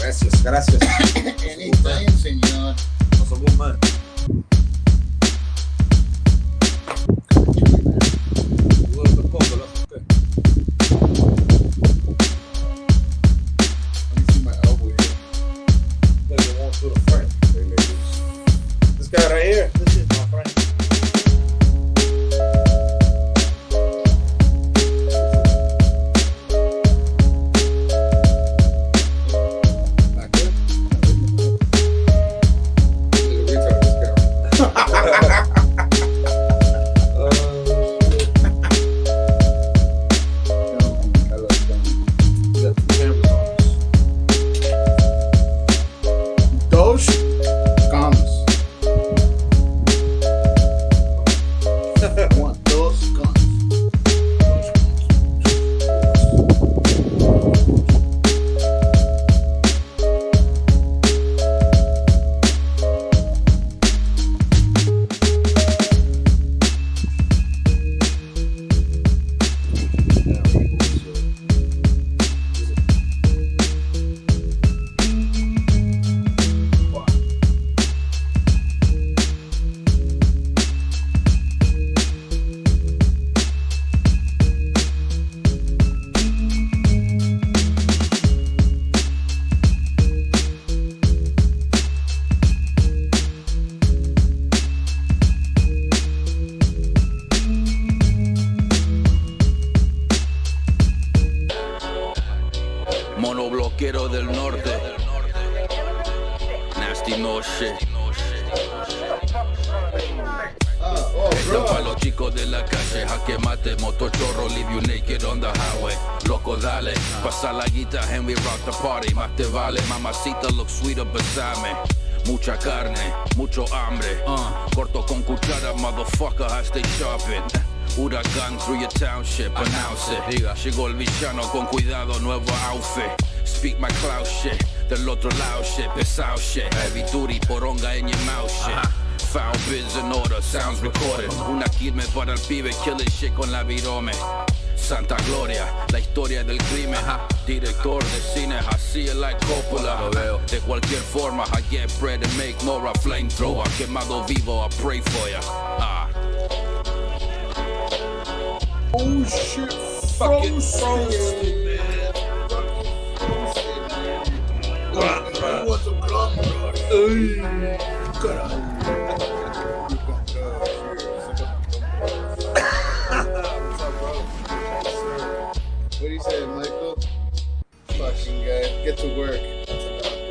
Gracias. Anytime, señor. No somos más. This guy right here, this is my friend. Back there? Retard this guy. We got two cameras on us. Dos guns. One, dos guns. Monobloquero del norte. Nasty no shit. Esto pa' los chicos de la calle, jaque mate, motochorro, leave you naked on the highway. Loco, dale, pasa la guita and we rock the party, más te vale. Mamacita look sweeter beside me. Mucha carne, mucho hambre. Corto con cuchara, motherfucker, I stay sharpened. Huracán through your township, announce it. Llegó el villano con cuidado, nuevo outfit. Speak my cloud shit, del otro lado shit, pesado shit. Heavy duty, poronga in your mouth shit. Foul biz in order, sounds recorded. Una quilme para el pibe, killing shit con la virome. Santa Gloria, la historia del crimen. Director de cine, I see it like Coppola. De cualquier forma, I get bread and make more. A flamethrower, quemado vivo, I pray for ya. Oh shit, Fucking frozen, man. I want some gum, bro. What do you say, Michael? Fucking guy, get to work.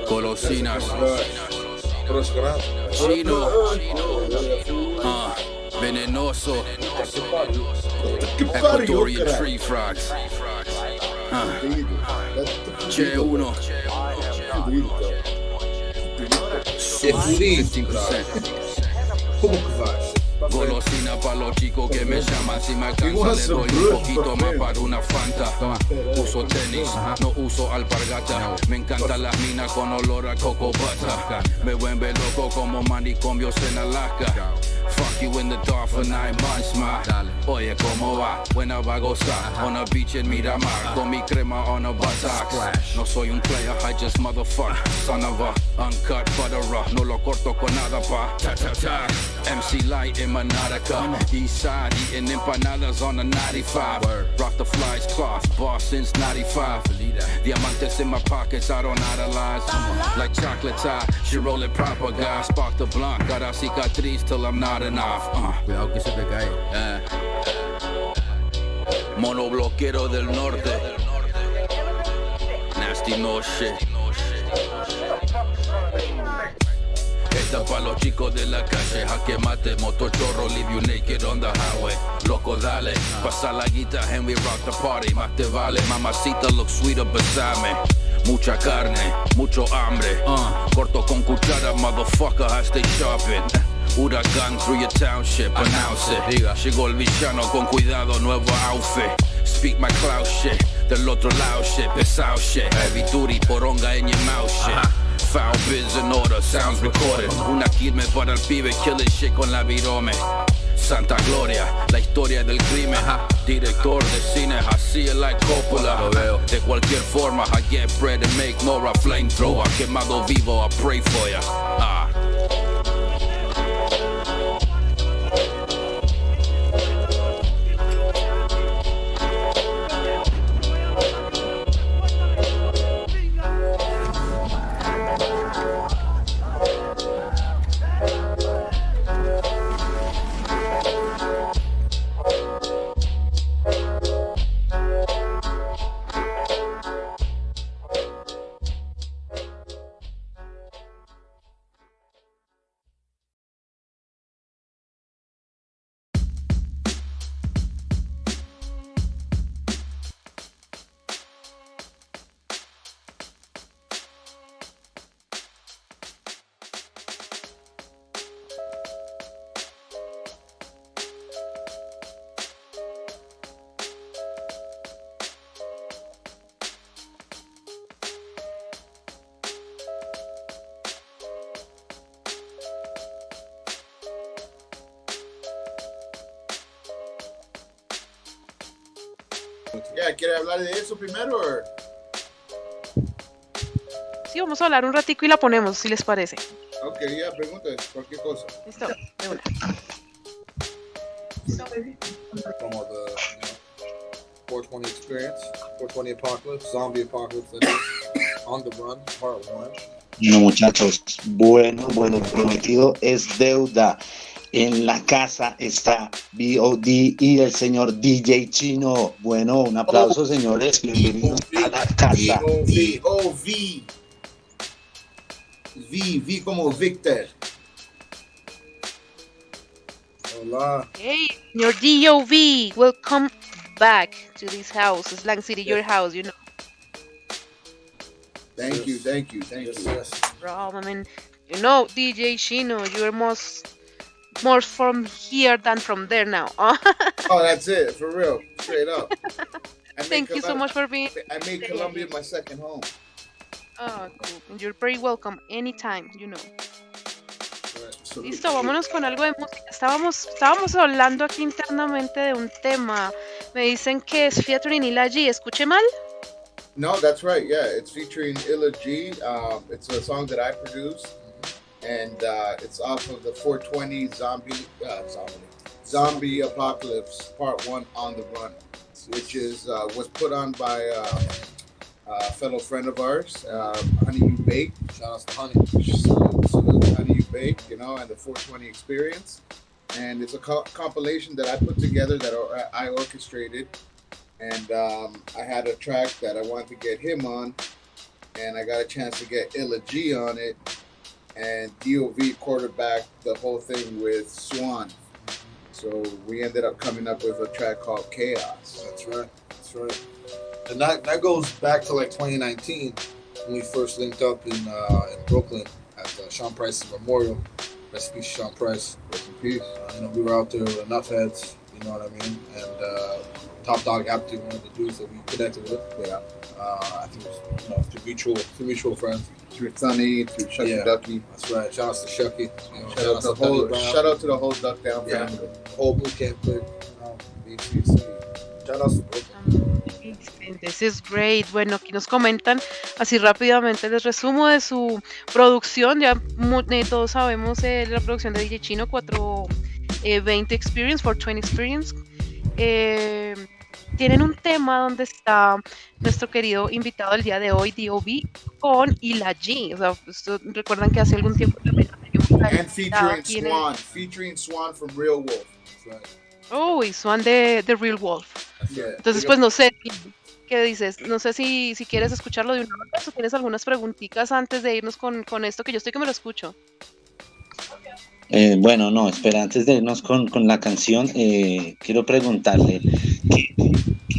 Golosinas, Cross ground. chino, venenoso, Ecuadorian tree frogs. C'è uno, golosina pa' los chicos que me llaman. Si me alcanza le doy un poquito más para una Fanta. Uso tenis, no uso alpargata. Me encantan las minas con olor a coco butter. Me vuelve loco como manicomios en Alaska. Fuck you in the dark for 9 months, ma. Oye, ¿cómo va? Buena va a gozar. On a beach en Miramar, con mi crema on a buttocks. No soy un player, I just motherfuck. Son of a uncut butterer. No lo corto con nada, pa. Ta, ta, ta. MC Light in Manaraca. East side, eating empanadas on a 95. Rock the flies cloth, boss since 95. Diamantes in my pockets, I don't idolize. Like chocolate tie, she roll it proper, guys. Spark the blunt, got a cicatriz till I'm not enough. Cuidado que se te cae. Monobloquero del norte. Nasty no shit. Esta pa' los chicos de la calle, jaque mate, motochorro, leave you naked on the highway. Loco, dale, pasa la guita and we rock the party, más te vale. Mamacita look sweeter beside me. Mucha carne, mucho hambre. Corto con cuchara, motherfucker, I stay sharpened. Huracán through your township, announce it. Llegó el villano con cuidado, nuevo outfit. Speak my cloud shit, del otro lado shit, pesado shit. Heavy duty, poronga in your mouth shit. Foul biz in order, sounds recorded. Una quilme para el pibe, killing shit con la virome. Santa Gloria, la historia del crimen, director de cine, así es like Coppola. Lo veo de cualquier forma, I get bread and make more, a flamethrower, quemado vivo, I pray for ya. ¿Quiere hablar de eso primero? Or? Sí, vamos a hablar un ratico y la ponemos, si les parece. Ok, ya, pregunta, cualquier cosa. Listo, de una. Como the 420 experience, 420 apocalypse, zombie apocalypse, that is, on the run, part 1. No, muchachos, bueno, prometido es deuda. En la casa está D.O.V y el señor DJ Chino. Bueno, un aplauso, señores. Bienvenidos a la casa. D.O.V. V como Victor. Hola. Hey, señor D.O.V, welcome back to this house, Slang City, your house, you know. Thank you. Yes. Problem, and you know, DJ Chino, you're more from here than from there now. Oh, that's it, for real, straight up. Thank you so much for being. I made Colombia my second home. Oh, cool. And you're very welcome anytime, you know. Absolutely. Listo, vámonos con algo de música. Estábamos hablando aquí internamente de un tema. Me dicen que es featuring Ila G. ¿Escuché mal? No, that's right. Yeah, it's featuring Illa G. It's a song that I produced, and it's off of the 420 Zombie Apocalypse Part 1 on the Run, which was put on by a fellow friend of ours, Honey You Bake. Shout out to Honey. Salute Honey You Bake, and the 420 experience. And it's a compilation that I put together that I orchestrated. And I had a track that I wanted to get him on, and I got a chance to get Illa G on it, and D.O.V quarterbacked the whole thing with Swan. So we ended up coming up with a track called Chaos. That's right. And that goes back to like 2019 when we first linked up in Brooklyn at Sean Price's memorial. Rest in peace, Sean Price. Rest in peace. We were out there with enough heads, you know what I mean? And Top Dog happened to be one of the dudes that we connected with. Yeah. I think it was through mutual friends. Through Sunny, through Shucky Ducky. That's right. Shout out to Shucky. Shout out to the whole Duck Down family. The whole boot camp clique. Shout out to Brooklyn. This is great. Bueno, aquí nos comentan así rápidamente, les resumo de su producción. Ya todos sabemos la producción de DJ Chino 420 Experience, 420 Experience. Tienen un tema donde está nuestro querido invitado del día de hoy, D.O.V, con Illa G. O sea, recuerdan que hace algún tiempo también and featuring Swan from Real Wolf. Right. Oh, y Swan de Real Wolf. Yeah. Entonces, pues no sé, ¿qué dices? No sé si quieres escucharlo de una vez o tienes algunas preguntitas antes de irnos con esto, que yo estoy que me lo escucho. Bueno, no, espera, antes de irnos con la canción, quiero preguntarle,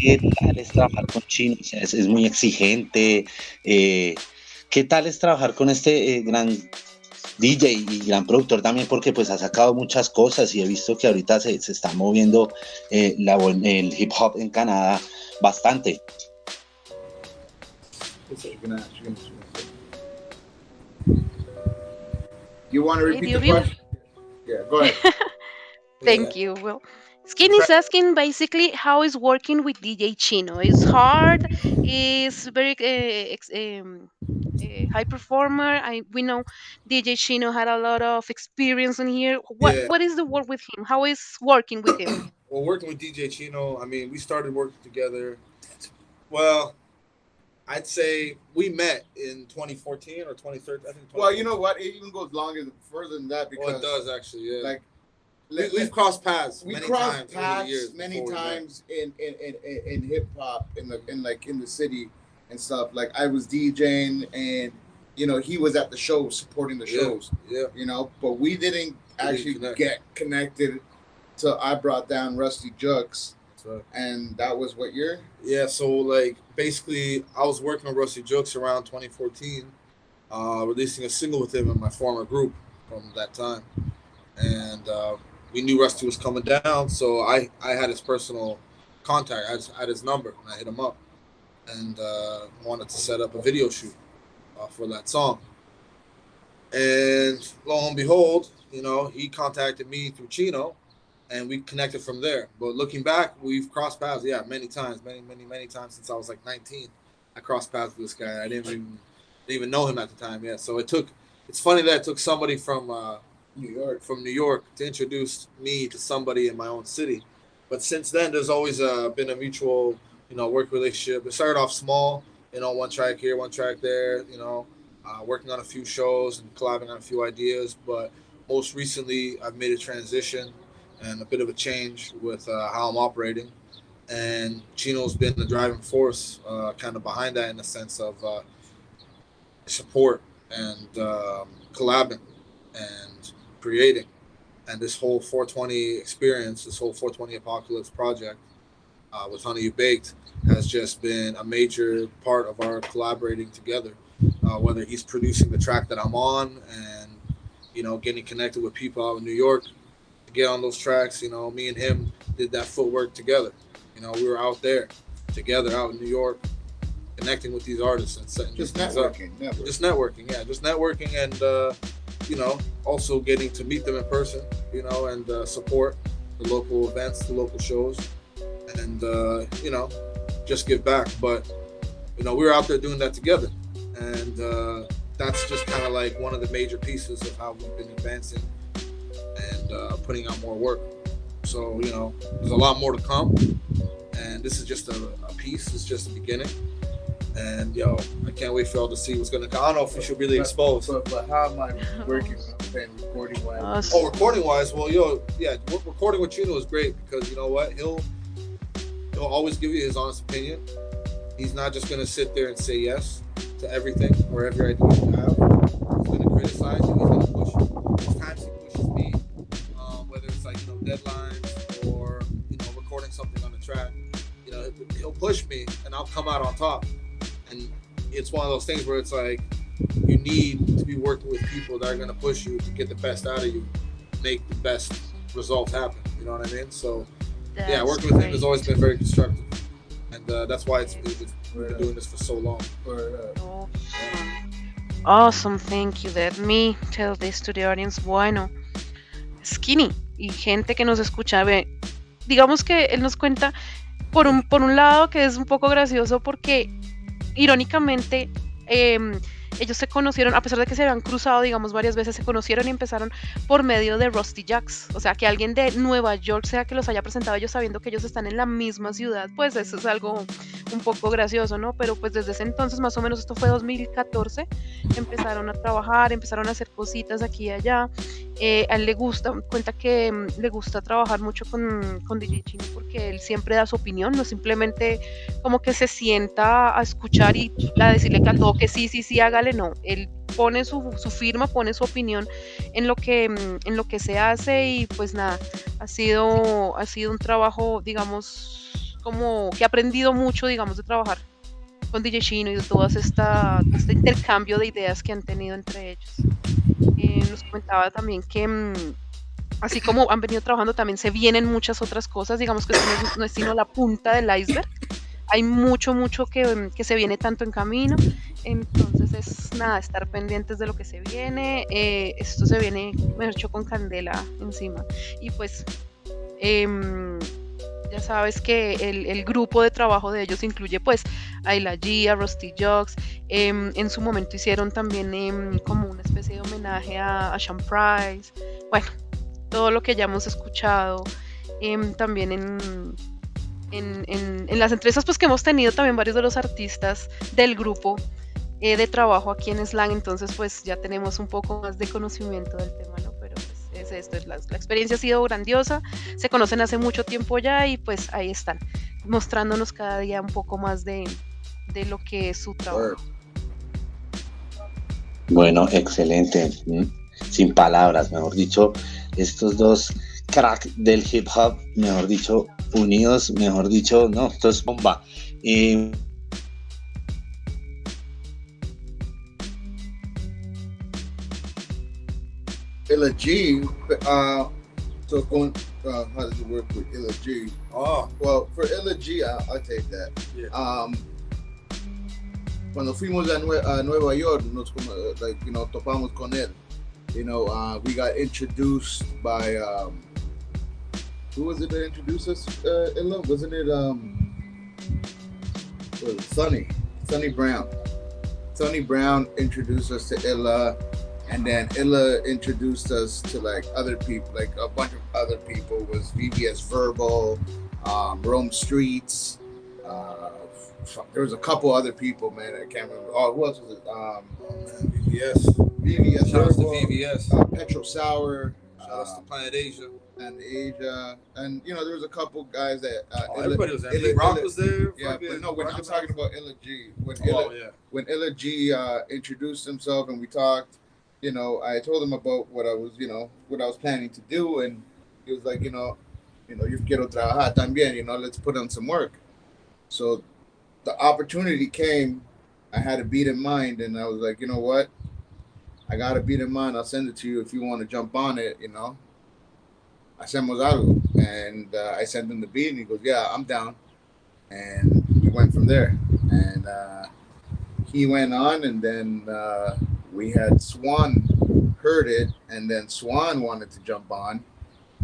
¿qué tal es trabajar con Chino? O sea, es muy exigente. ¿Qué tal es trabajar con este gran DJ y gran productor también? Porque pues ha sacado muchas cosas y he visto que ahorita se está moviendo el hip hop en Canadá bastante. You want to repeat the question? Yeah, go ahead. Thank you. Well, Skin is asking basically how is working with DJ Chino. It's hard. Is very high performer. We know DJ Chino had a lot of experience in here. Yeah. What is the work with him? How is working with him? Well, working with DJ Chino, I mean, we started working together. Well, I'd say we met in 2014 or 2013. I think. Well, you know what? It even goes further than that because Well, it does actually. Yeah. like We've crossed paths. we many crossed times over the paths years many before we met. times in hip hop in the city and stuff. Like I was DJing and he was at the show supporting the shows. Yeah. But we didn't actually get connected till I brought down Rusty Jux. That's right. And that was what year? Yeah. So like basically, I was working with Rusty Jokes around 2014, releasing a single with him in my former group from that time, and we knew Rusty was coming down, so I had his personal contact. I had his number, and I hit him up, and wanted to set up a video shoot for that song. And lo and behold, he contacted me through Chino, and we connected from there. But looking back, we've crossed paths, many times, many times since I was like 19. I crossed paths with this guy. I didn't even know him at the time. Yeah, so it's funny that it took somebody from New York to introduce me to somebody in my own city. But since then, there's always been a mutual, work relationship. It started off small, one track here, one track there, working on a few shows and collabing on a few ideas. But most recently, I've made a transition and a bit of a change with how I'm operating. And Chino's been the driving force kind of behind that in the sense of support and collabing and creating. And this whole 420 experience, this whole 420 Apocalypse project with Honey You Baked has just been a major part of our collaborating together. Whether he's producing the track that I'm on and, getting connected with people out in New York to get on those tracks, me and him did that footwork together. We were out there together out in New York, connecting with these artists and setting just things networking, up. Just networking and also getting to meet them in person, and support the local events, the local shows, and just give back. But we were out there doing that together, and that's just kind of like one of the major pieces of how we've been advancing and putting out more work. So there's a lot more to come, and this is just a piece. It's just the beginning. And I can't wait for y'all to see what's gonna come. I don't know if we should really expose. But how am I working recording wise? Recording wise, well, recording with Chino is great because you know what? He'll always give you his honest opinion. He's not just gonna sit there and say yes to everything or every idea you have. He's gonna criticize you. He's gonna push you. There's times he pushes me, whether it's like deadlines or recording something on the track. He'll push me, and I'll come out on top. And it's one of those things where it's like you need to be working with people that are going to push you to get the best out of you, make the best results happen. You know what I mean? So, working with him has always been very constructive. And that's why we've been doing this for so long. Awesome, thank you. Let me tell this to the audience. Bueno, Skinny y gente que nos escucha, digamos que él nos cuenta por un lado que es un poco gracioso porque irónicamente ellos se conocieron, a pesar de que se habían cruzado, digamos, varias veces, se conocieron y empezaron por medio de Rusty Jux. O sea, que alguien de Nueva York sea que los haya presentado ellos sabiendo que ellos están en la misma ciudad, pues eso es algo un poco gracioso, ¿no? Pero pues desde ese entonces, más o menos, esto fue 2014, empezaron a trabajar, empezaron a hacer cositas aquí y allá. A él le gusta, cuenta que le gusta trabajar mucho con DJ Chino porque él siempre da su opinión, no simplemente como que se sienta a escuchar y a decirle que al todo que sí, hágale, no. Él pone su firma, pone su opinión en lo que se hace y pues nada, ha sido un trabajo, digamos, como que he aprendido mucho, digamos, de trabajar con DJ Chino y de todo este intercambio de ideas que han tenido entre ellos. Nos comentaba también que así como han venido trabajando, también se vienen muchas otras cosas, digamos que esto no es sino la punta del iceberg. Hay mucho que se viene tanto en camino, entonces es nada, estar pendientes de lo que se viene. Esto se viene, me hecho con candela encima. Y pues Ya sabes que el grupo de trabajo de ellos incluye pues a Ila G, a Rusty Jocks. En su momento hicieron también como una especie de homenaje a Sean Price. Bueno, todo lo que ya hemos escuchado. También en las entrevistas pues que hemos tenido también varios de los artistas del grupo de trabajo aquí en Slang, entonces pues ya tenemos un poco más de conocimiento del tema, ¿no? Pero pues es esto, la experiencia ha sido grandiosa, se conocen hace mucho tiempo ya y pues ahí están, mostrándonos cada día un poco más de lo que es su trabajo. Bueno, excelente. Sin palabras, mejor dicho, estos dos crack del hip hop, mejor dicho, unidos, mejor dicho, no, esto es bomba. Illa G, so going, how does it work with Illa G? Oh, Well, for Illa G, I'll take that. yeah. Cuando fuimos a Nueva York, topamos con él. We got introduced by, who was it that introduced us, Illa? Wasn't it, Sonny Brown. Sonny Brown introduced us to Illa, and then Illa introduced us to like other people, like a bunch of other people. Was VVS Verbal, Rome Streets. There was a couple other people, man. I can't remember. Oh, who else was it? VVS Shout out to Verbal, VVS. Petro Sour. Shout out to Planet Asia. And Asia, and there was a couple guys that Everybody was there. Rock was there. Yeah, but no, when I'm talking about Illa G, when Illa G introduced himself and we talked, I told him about what I was planning to do, and he was like, yo quiero trabajar también, let's put on some work. So the opportunity came, I had a beat in mind, and I was like, you know what, I got a beat in mind, I'll send it to you if you want to jump on it, Hacemos algo. And I sent him the beat, and he goes, yeah, I'm down. And we went from there. And he went on, and then we had Swan heard it, and then Swan wanted to jump on.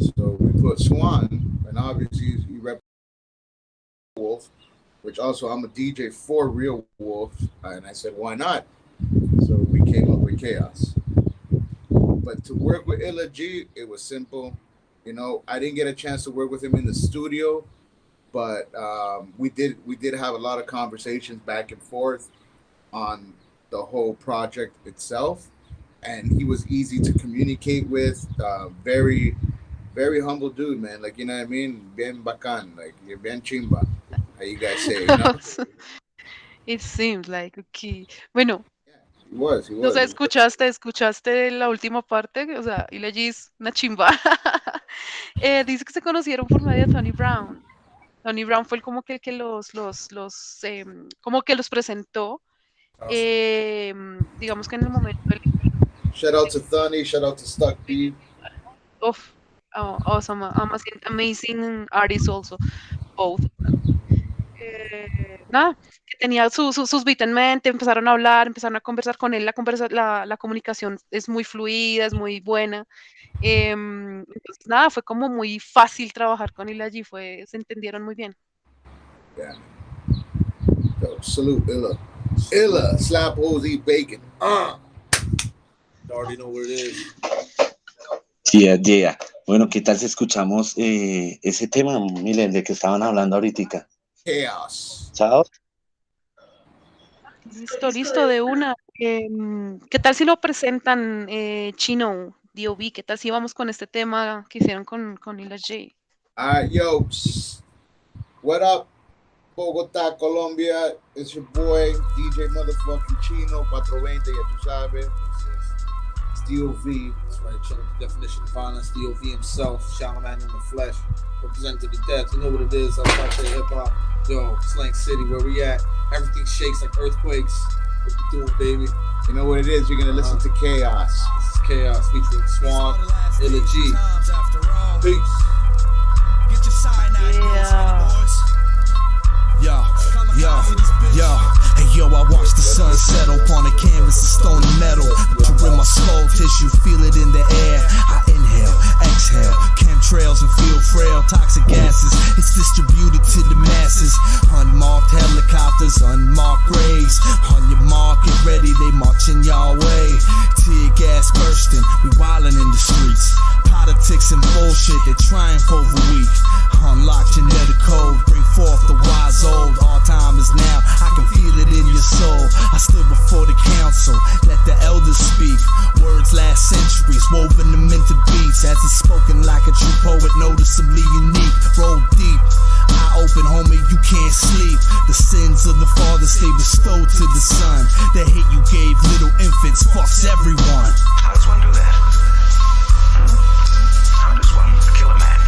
So we put Swan, and obviously he represents Wolf, which also I'm a DJ for Real Wolf. And I said, why not? So we came up with Chaos. But to work with Illa G, it was simple. I didn't get a chance to work with him in the studio, but we did have a lot of conversations back and forth on the whole project itself, and he was easy to communicate with. Very, very humble dude, man. Like, you know what I mean? Bien bacán, like you're bien chimba. How you guys say? It seems like okay. Bueno. He was. O sea, escuchaste la última parte, o sea, Illa G es una chimba. Dice que se conocieron por medio de Tony Brown. Tony Brown fue como que los como que los presentó. Digamos que en el momento Shout out to Thunny, shout out to Stuck B. Awesome, amazing artists also, both. Nada, que tenía sus beats en mente, empezaron a hablar, empezaron a conversar con él, la comunicación es muy fluida, es muy buena. Entonces, nada, fue como muy fácil trabajar con él allí, se entendieron muy bien. Yeah. So, salute Illa, slap hoes, eat bacon. You already know what it is. Yeah. Bueno, ¿qué tal si escuchamos ese tema, Milen, de que estaban hablando ahorita? Chaos. ¿Chao? Listo, de una. ¿Qué tal si lo presentan, Chino, D.O.V? ¿Qué tal si vamos con este tema que hicieron con Illa G? Yo, what up, Bogotá, Colombia? It's your boy, DJ motherfucking Chino, 420, ya tú sabes. It's D.O.V. That's right, chilling with the definition of violence. D.O.V himself, Shadow Man in the flesh, representing to the death. You know what it is, outside hip hop. Yo, Slang City, where we at? Everything shakes like earthquakes. What you doing, baby? You know what it is? You're gonna listen to Chaos. This is Chaos featuring Swan, Illa G. Peace. Yo. Hey yo, I watch the sun set upon a canvas of stony metal. Picture in my skull tissue, feel it in the air. I inhale, exhale, chemtrails and feel frail. shit, they triumph over weak. Unlock genetic code, bring forth the wise old. All time is now, I can feel it in your soul. I stood before the council, let the elders speak. Words last centuries, woven them into beats. As it's spoken like a true poet, noticeably unique. Roll deep, eye open, homie, you can't sleep. The sins of the fathers they bestowed to the son. The hate you gave little infants fucks everyone. How does one do that? How does one kill a man?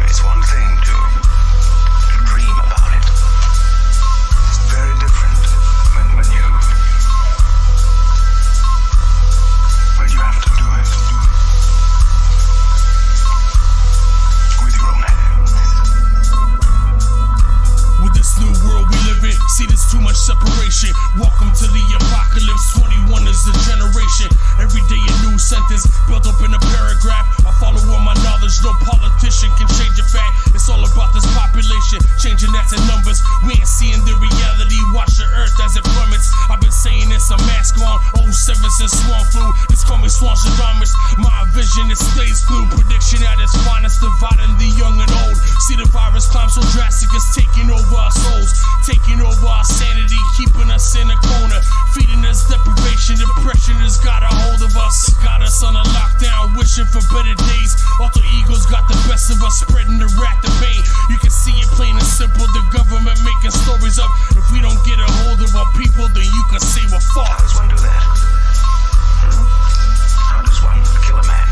It's one thing to dream about it. It's very different when you have to do it with your own hands. With this new world we live in, see there's too much separation. Welcome to the apocalypse, 21 is the generation. Every day a new sentence, built up in a paragraph. I follow all my knowledge, no politician can change a fact. It's all about this population, changing that to numbers. We ain't seeing the reality, watch the earth as it plummets. I've been saying it's a mask on, 07 since Swan flu. This call me Swan Shadamas. My vision, it stays blue. Prediction at its finest, dividing the young and old. See the virus climb so drastic, it's taking over our souls, taking over our sanity, keeping us in a corner, feeding us deprivation. Depression has got a hold of us, got us on a lockdown, wishing for better days. Alter egos got the best of us, spreading the rat the pain. You can see it plain and simple, the government making stories up. If we don't get a hold of our people, then you can say we're fucked. How does one do that? How does one kill a man?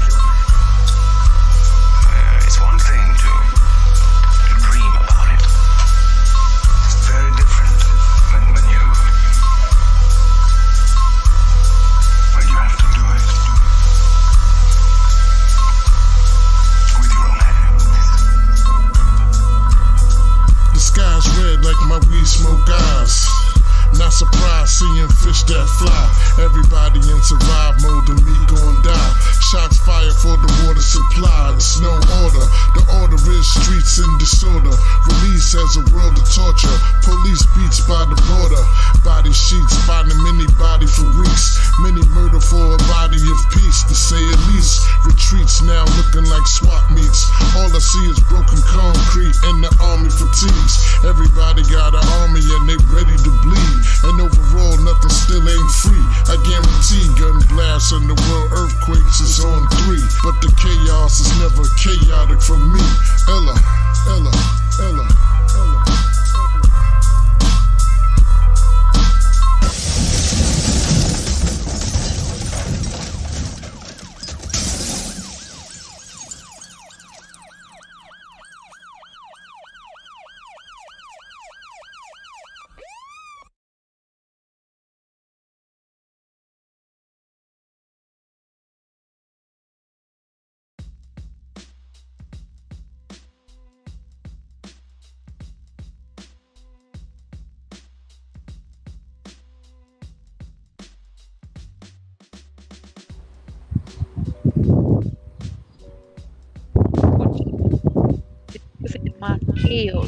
It's one thing to dream about it. It's very different when you have to do it with your own hands. The sky's red like my weed smoke eyes. Not surprised seeing fish that fly. Everybody in survive mode and me gon' die. Shots fired for the water supply. It's no order. The order is streets in disorder. Release as a world of torture. Police beats by the border. Body sheets finding many body for weeks. Many murder for a body of peace, to say at least. Retreats now looking like swap meets. All I see is broken concrete and the army fatigues. Everybody got an army and they ready to bleed. And overall, nothing still ain't free. I guarantee gun blasts and the world earthquakes is on 3. But the chaos is never chaotic for me. Ella, Ella, Ella, Ella. Mateo,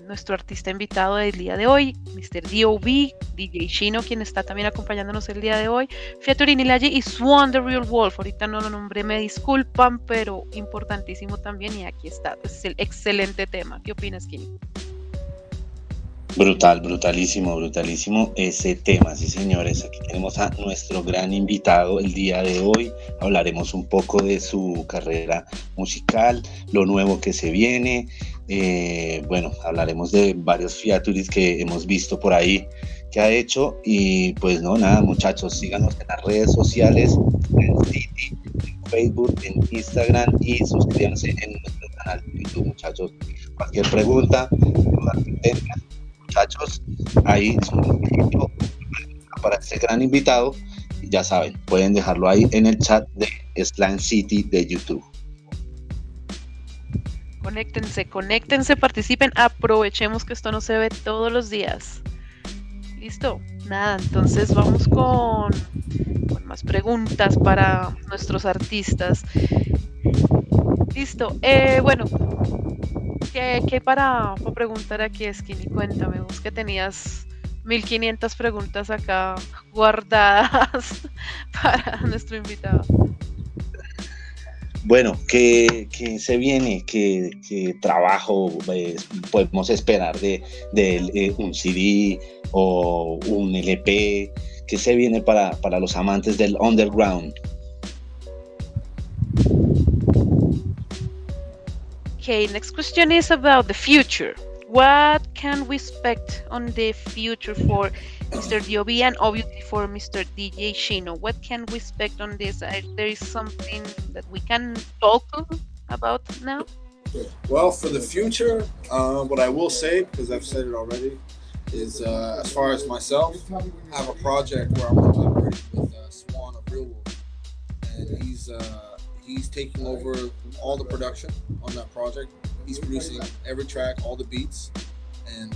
nuestro artista invitado del día de hoy, Mr. D.O.V, DJ Chino, quien está también acompañándonos el día de hoy, Featuring Ilaji y Swan the Real Wolf. Ahorita no lo nombré, me disculpan, pero importantísimo también, y aquí está. Es el excelente tema. ¿Qué opinas, Kini? Brutalísimo ese tema, sí señores. Aquí tenemos a nuestro gran invitado el día de hoy. Hablaremos un poco de su carrera musical, lo nuevo que se viene. Hablaremos de varios featurings que hemos visto por ahí que ha hecho. Y pues no, nada, muchachos, síganos en las redes sociales, en City, en Facebook, en Instagram, y suscríbanse en nuestro canal de YouTube, muchachos. Cualquier pregunta, duda que tengan, muchachos, ahí para este gran invitado, ya saben, pueden dejarlo ahí en el chat de Slang City de YouTube. Conéctense, participen, aprovechemos que esto no se ve todos los días. ¿Listo? Nada, entonces vamos con más preguntas para nuestros artistas. Listo, ¿qué para preguntar aquí, Skinny? Cuéntame, vos que tenías 1500 preguntas acá guardadas para nuestro invitado. Bueno, ¿qué se viene? ¿Qué trabajo podemos esperar de un CD o un LP? ¿Qué se viene para los amantes del underground? Okay, next question is about the future. What can we expect on the future for Mr. D.O.V and obviously for Mr. DJ Shino? What can we expect on this? There is something that we can talk about now? Well, for the future, what I will say, because I've said it already, is as far as myself, I have a project where I'm collaborating with Swan of Real Wolf, and he's taking over all the production on that project. He's producing every track, all the beats, and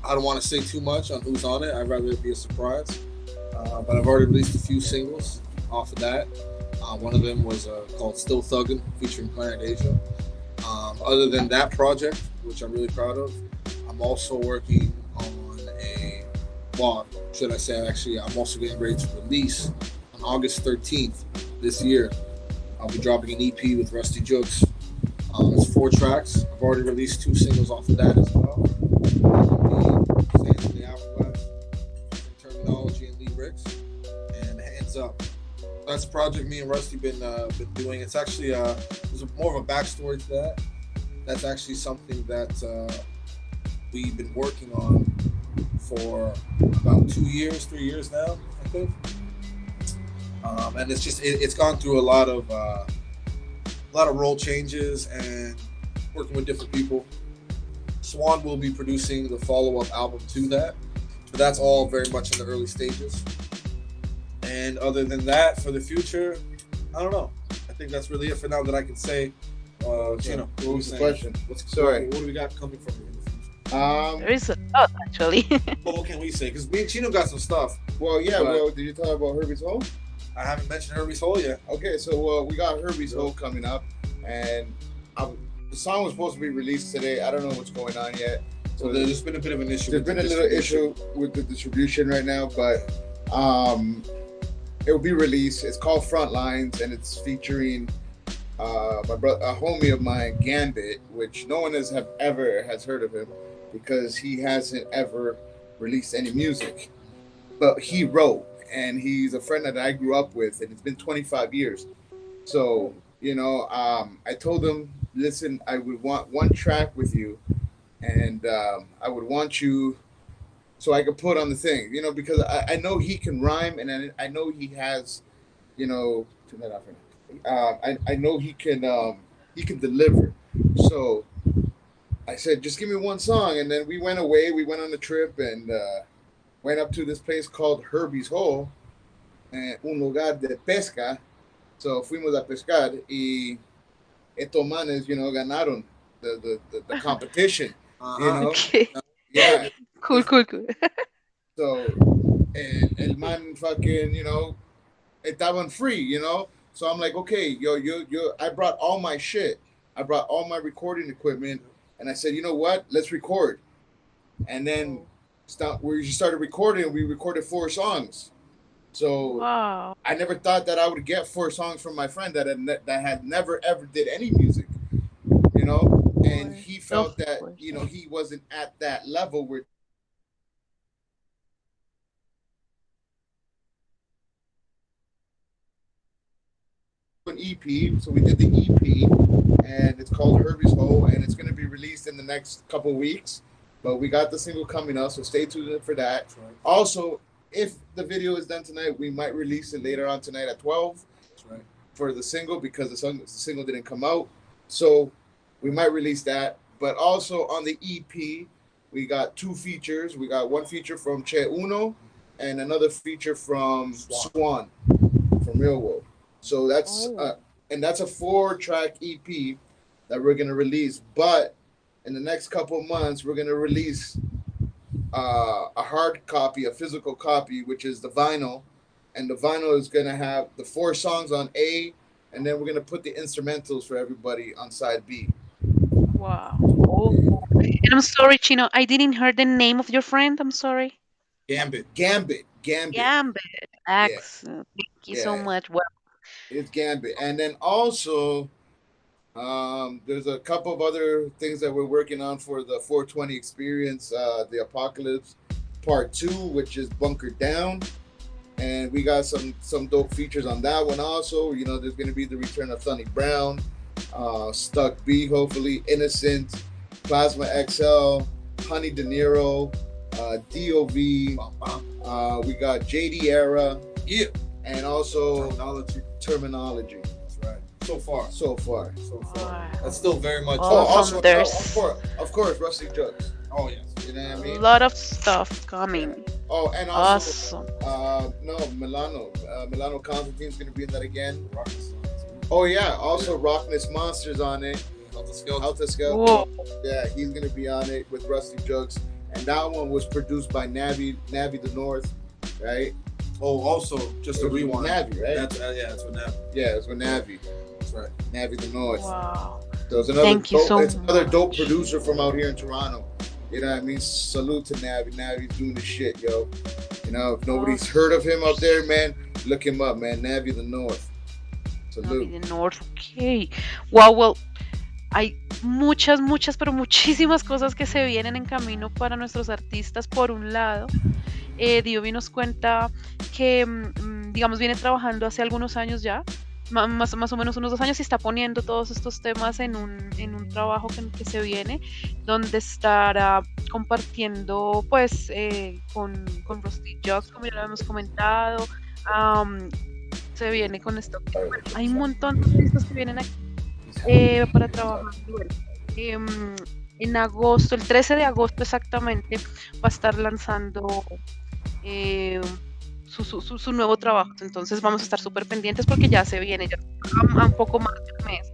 I don't want to say too much on who's on it. I'd rather it be a surprise. But I've already released a few singles off of that. One of them was called Still Thuggin', featuring Planet Asia. Other than that project, which I'm really proud of, I'm also working on should I say, actually, I'm also getting ready to release on August 13th this year. I'll be dropping an EP with Rusty Jokes. It's 4 tracks. I've already released 2 singles off of that as well. Stands in the Hourglass, Terminology and Lyrics, and Hands Up. That's a project me and Rusty been doing. It's actually there's more of a backstory to that. That's actually something that we've been working on for about 3 years now, I think. And it's gone through a lot of role changes and working with different people. Swan will be producing the follow-up album to that, but that's all very much in the early stages. And other than that, for the future, I don't know. I think that's really it for now that I can say. Chino, what was the question? What do we got coming from you in the future? There is a lot, actually. Well, what can we say? Because me and Chino got some stuff. Well, yeah. Well, did you talk about Herbie's Hole? I haven't mentioned Herbie's Hole yet. Okay, so we got Herbie's Hole coming up, and the song was supposed to be released today. I don't know what's going on yet. So there's been a bit of an issue. There's been a little issue with the distribution right now, but it will be released. It's called Frontlines, and it's featuring my brother, a homie of mine, Gambit, which no one has heard of him because he hasn't ever released any music, but he wrote. And he's a friend that I grew up with, and it's been 25 years. So, I told him, listen, I would want one track with you, and I would want you so I could put on the thing, because I know he can rhyme, and I know he has, turn that off right now. I know he can deliver. So I said, just give me one song, and then we went away. We went on a trip, and went up to this place called Herbie's Hole, un lugar de pesca. So fuimos a pescar y estos manes, ganaron the competition. Okay. Yeah. Cool. So, el man fucking, estaban free, So I'm like, okay, I brought all my shit. I brought all my recording equipment, and I said, you know what? Let's record. And then we started recording. We recorded 4 songs. So wow. I never thought that I would get 4 songs from my friend that had never ever did any music, And he felt that he wasn't at that level where an EP. So we did the EP, and it's called Herbie's Hole, and it's going to be released in the next couple weeks. But we got the single coming out, so stay tuned for that. Right. Also, if the video is done tonight, we might release it later on tonight at 12 for the single, because the single didn't come out. So we might release that. But also on the EP, we got 2 features. We got one feature from Che Uno and another feature from Swan from Real Wolf. So that's and that's a 4-track EP that we're gonna release. But in the next couple of months, we're gonna release a hard copy, a physical copy, which is the vinyl, and the vinyl is gonna have the 4 songs on A, and then we're gonna put the instrumentals for everybody on side B. Wow. Oh. And I'm sorry, Chino, I didn't hear the name of your friend. I'm sorry. Gambit. Gambit. Gambit. Yeah, Excellent. Thank you so yeah, much. Well, it's Gambit. And then also, there's a couple of other things that we're working on for the 420 experience, the Apocalypse Part 2, which is Bunkered Down. And we got some dope features on that one also. You know, there's going to be the return of Sonny Brown, Stuck B, hopefully, Innocent, Plasma XL, Honey De Niro, D.O.V. We got JD Era, Yeah. and also Terminology. Terminology. That's right. So far. So far. So far. wow. That's still very much. Oh, Also, there's of course, Rusty Jugs. Oh yes. You know what I a mean? lot of stuff coming. Oh, and also, Awesome. no, Milano Constantine's gonna be in that again. Rocket Science. Oh yeah, also Rockness Monsters on it. Helter Skelter. Alta Scout. Whoa. Yeah, he's gonna be on it with Rusty Jugs, and that one was produced by Navi the North, right? Oh, also just a It was with rewind. Navi, right? That's that's what Navi. Yeah, it's with Navi. That's right. Navi the North. Wow. So it's another Thank you dope, so it's another dope much. producer from out here in Toronto. You know what I mean? Salute to Navi. Navi's doing the shit, yo. You know, if nobody's heard of him up there, man, look him up, man. Navi the North. Salute. Navi de North, ok. Wow, well, hay muchas, pero muchísimas cosas que se vienen en camino para nuestros artistas. Por un lado, D.O.V nos cuenta que, digamos, viene trabajando hace algunos años ya, más o menos unos 2 años, y está poniendo todos estos temas en un trabajo que se viene, donde estará compartiendo, pues, con Rusty Jocks, como ya lo hemos comentado. am, Se viene con esto. Bueno, hay un montón de artistas que vienen aquí para trabajar. Bueno, en agosto, el 13 de agosto exactamente, va a estar lanzando eh, su nuevo trabajo. Entonces vamos a estar súper pendientes porque ya se viene, ya a un poco más de un mes.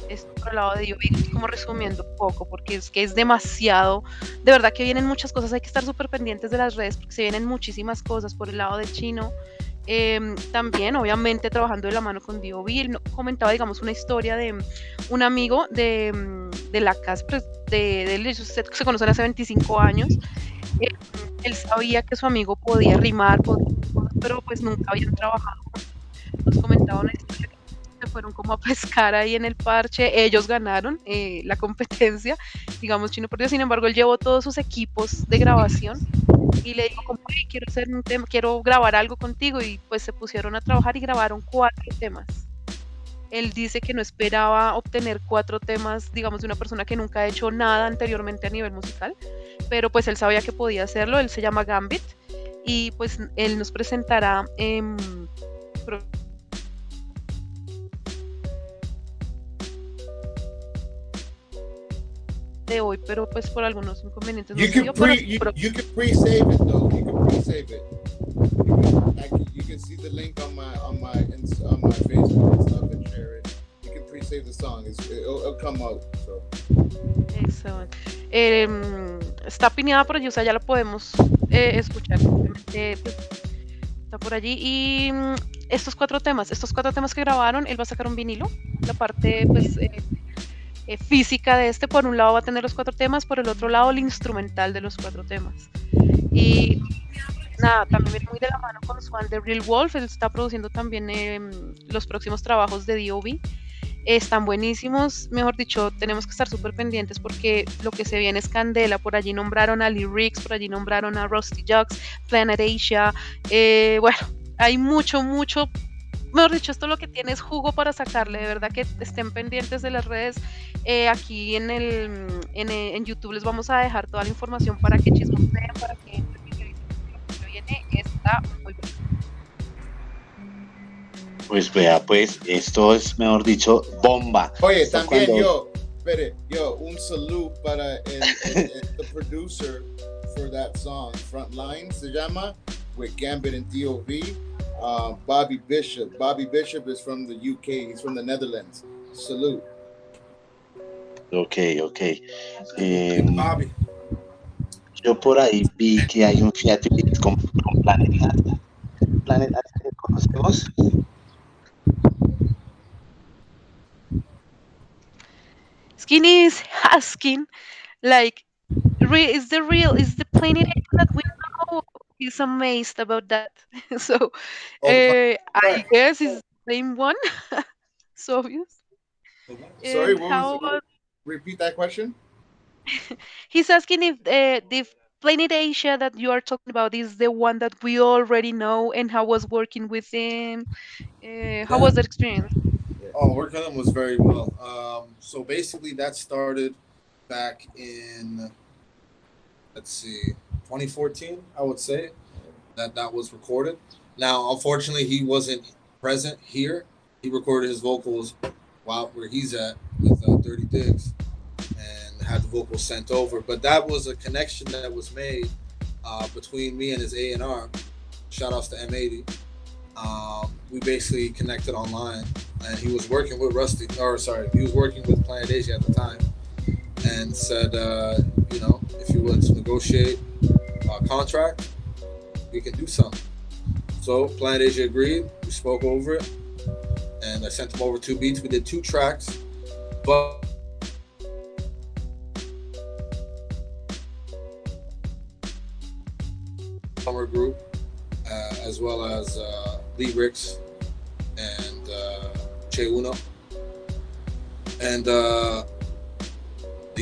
Esto por el lado de D.O.V, como resumiendo un poco, porque es que es demasiado, de verdad que vienen muchas cosas, hay que estar súper pendientes de las redes porque se vienen muchísimas cosas por el lado de Chino. También, obviamente, trabajando de la mano con D.O.V. Él comentaba, digamos, una historia de un amigo de la casa, pues, de él, ellos se conocen hace 25 años. Eh, Él sabía que su amigo podía rimar, pero pues nunca habían trabajado. Nos comentaba una historia que se fueron como a pescar ahí en el parche. Ellos ganaron la competencia, digamos, Chino perdió. Sin embargo, él llevó todos sus equipos de grabación y le dijo como, "Hey, quiero hacer un tema, quiero grabar algo contigo", y pues se pusieron a trabajar y grabaron 4 temas. Él dice que no esperaba obtener 4 temas, digamos, de una persona que nunca ha hecho nada anteriormente a nivel musical, pero pues él sabía que podía hacerlo. Él se llama Gambit y pues él nos presentará de hoy, pero pues por algunos inconvenientes no You se can dio, you can pre-save it though. You can pre-save it. You can see the link on my Facebook and stuff and share it. You can pre-save the song. It'll come out. So. Excelente. Está pineada por allí, o sea, ya la podemos escuchar. Simplemente, pues, está por allí. Y estos 4 temas que grabaron, él va a sacar un vinilo. La parte, pues, física de este, por un lado va a tener los 4 temas, por el otro lado el instrumental de los 4 temas. Y nada, también viene muy de la mano con Swan de Real Wolf. Él está produciendo también los próximos trabajos de D.O.V. Están buenísimos, mejor dicho, tenemos que estar súper pendientes porque lo que se viene es candela. Por allí nombraron a Lyrics, por allí nombraron a Rusty Jugs, Planet Asia. Bueno, hay mucho, mejor dicho, esto lo que tiene es jugo para sacarle. De verdad que estén pendientes de las redes. Aquí en YouTube les vamos a dejar toda la información para que chismoseen, para que lo que viene está muy bueno. Pues vea, pues esto es, mejor dicho, bomba. Oye, Esto también cuando- un salute para the producer for that song, Frontline, se llama, with Gambit and D.O.V. Bobby Bishop. Bobby Bishop is from the UK. He's from the Netherlands. Salute. Ok. Bobby. Yo por ahí vi que hay un featuring con Planeta. ¿Planeta que conocemos? Skinny is asking, like, is the planet that we know? he's amazed about that. So Oh, the I track. guess it's the same one. So obvious. Sorry, And what was? how about Repeat that question. he's asking if the Planet Asia that you are talking about is the one that we already know, and how was working with him? How Yeah. was that experience? Yeah. Oh, working on them was very well. So basically, that started back in, let's see, 2014, I would say, that was recorded. Now, unfortunately, he wasn't present here. He recorded his vocals while where he's at with Dirty Diggs, and had the vocals sent over. But that was a connection that was made between me and his A&R. Shout outs to M80. We basically connected online, and he was working with he was working with Planet Asia at the time, and said, if you would negotiate a contract, we can do something. So Planet Asia agreed. We spoke over it, and I sent him over 2 beats. We did 2 tracks, but summer group, as well as lyrics and Che Uno. And the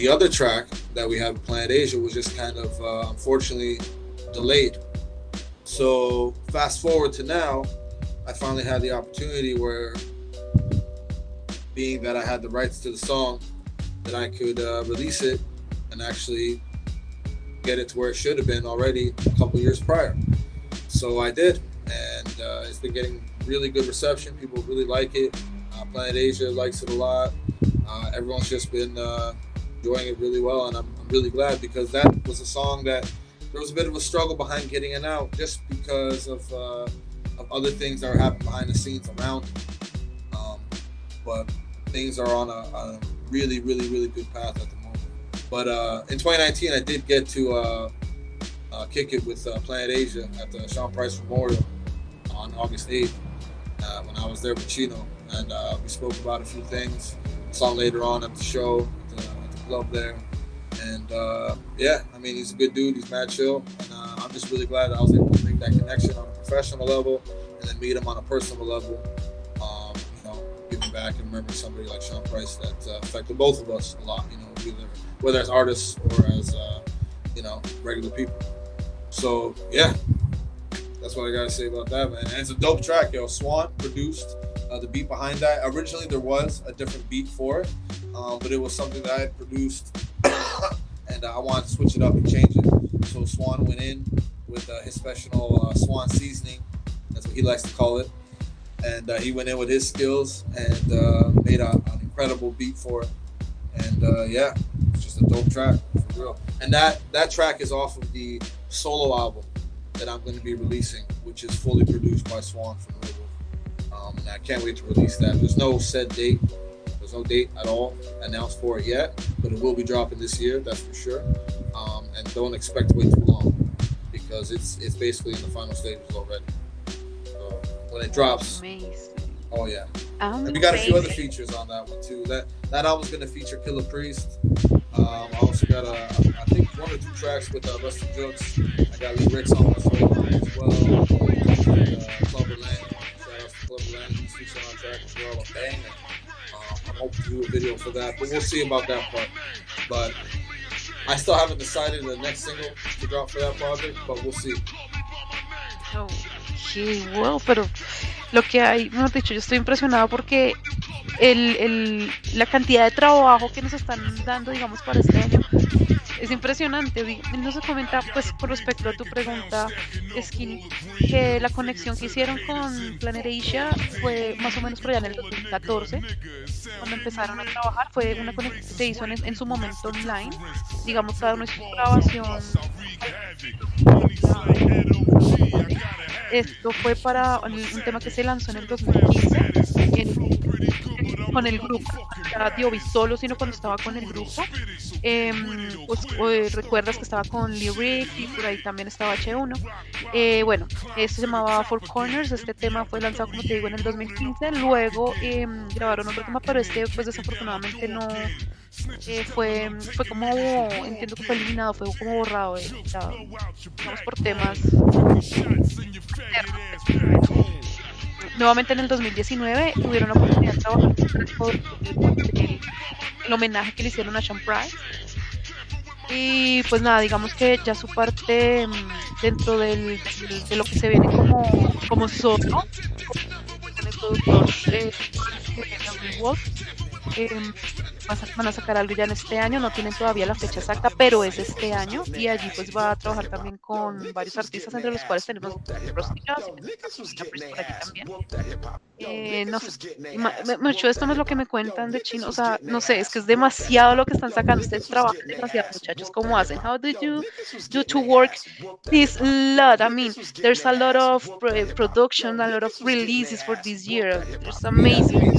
other track that we have, Planet Asia, was just kind of unfortunately delayed. So fast forward to now, I finally had the opportunity where, being that I had the rights to the song, that I could release it and actually get it to where it should have been already a couple years prior. So I did, and it's been getting really good reception. People really like it. Planet Asia likes it a lot. Everyone's just been enjoying it really well, and I'm really glad, because that was a song that there was a bit of a struggle behind getting it out, just because of other things that are happening behind the scenes around it. But things are on a really, really, really good path at the moment. But in 2019, I did get to kick it with Planet Asia at the Sean Price Memorial on August 8th when I was there with Chino, and we spoke about a few things. Saw him later on at the show, at the club there. And he's a good dude. He's mad chill, and I'm just really glad that I was able to make that connection on a professional level, and then meet him on a personal level. Giving back and remembering somebody like Sean Price that affected both of us a lot. Whether as artists or as regular people. So yeah, that's what I gotta say about that, man. And it's a dope track, yo. Swan produced the beat behind that. Originally, there was a different beat for it, but it was something that I had produced, and I wanted to switch it up and change it. So Swan went in with his special Swan seasoning. That's what he likes to call it. And he went in with his skills and made an incredible beat for it. And it's just a dope track, for real. And that track is off of the solo album that I'm going to be releasing, which is fully produced by Swan from VIVO. And I can't wait to release that. There's no set date. There's no date at all announced for it yet, but it will be dropping this year, that's for sure. And don't expect to wait too long, because it's basically in the final stages already. So when it drops, Amazing. oh yeah. And we got a few other features on that one too. That album's gonna feature Killer Priest. I also got I think 1 or 2 tracks with Rusty Jokes. I got lyrics on my solo as well. Clubber Lang. Shout out to Clubber Lang. He's featured on track as well. A banger. I'm hoping to do a video for that, but we'll see about that part. But I still haven't decided the next single to drop for that project, but we'll see. Ok, wow, pero lo que hay, mejor dicho, yo estoy impresionada porque la cantidad de trabajo que nos están dando, digamos, para este año es impresionante. Él nos comenta, pues, con respecto a tu pregunta, Skinny, que la conexión que hicieron con Planet Asia fue más o menos por allá en el 2014, cuando empezaron a trabajar. Fue una conexión que se hizo en su momento online, digamos, cada uno hizo su grabación. Esto fue para un tema que se lanzó en el 2015 con el grupo. Ya D.O.V solo, sino cuando estaba con el grupo. Recuerdas que estaba con Lyric y por ahí también estaba H1. Esto se llamaba Four Corners. Este tema fue lanzado, como te digo, en el 2015. Luego grabaron otro tema, pero este pues desafortunadamente fue como, entiendo que fue eliminado, fue como borrado, digamos por temas. Nuevamente en el 2019 tuvieron la oportunidad de trabajar por el homenaje que le hicieron a Sean Price. Y pues nada, digamos que ya su parte dentro de lo que se viene como solo, con el productor Wolf, van a sacar algo ya en este año, no tienen todavía la fecha exacta, pero es este año y allí pues va a trabajar también con varios artistas, entre los cuales tenemos Rostillas y por aquí también. No sé, mucho de esto no es lo que me cuentan de chino, o sea, no sé, es que es demasiado lo que están sacando, ustedes trabajan demasiado, muchachos, ¿cómo hacen? How do you do to work this lot? I mean, there's a lot of production, a lot of releases for this year, it's amazing.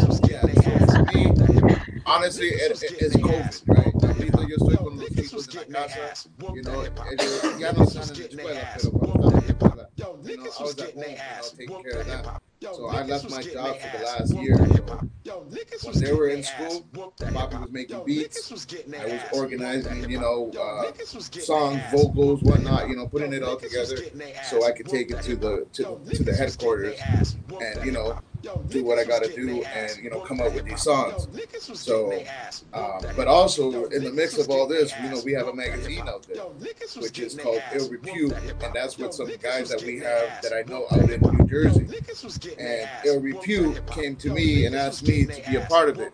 Honestly, it's COVID, right? Ahorita yo estoy con los hijos en la casa, you know, ellos ya no están en la escuela, pero cuando estaban en la escuela, you know, I was at home, you know, taking care of them. So I left my job for the last year. So when they were in school, Bobby was making beats. I was organizing, you know, songs, vocals, whatnot, you know, putting it all together so I could take it to the headquarters and, you know, do what I gotta do and, you know, come up with these songs. So, but also in the mix of all this, you know, we have a magazine out there, which is called Ill Repute, and that's with some guys that we have that I know out in New Jersey. And Ill Repute came to me and asked me to be a part of it.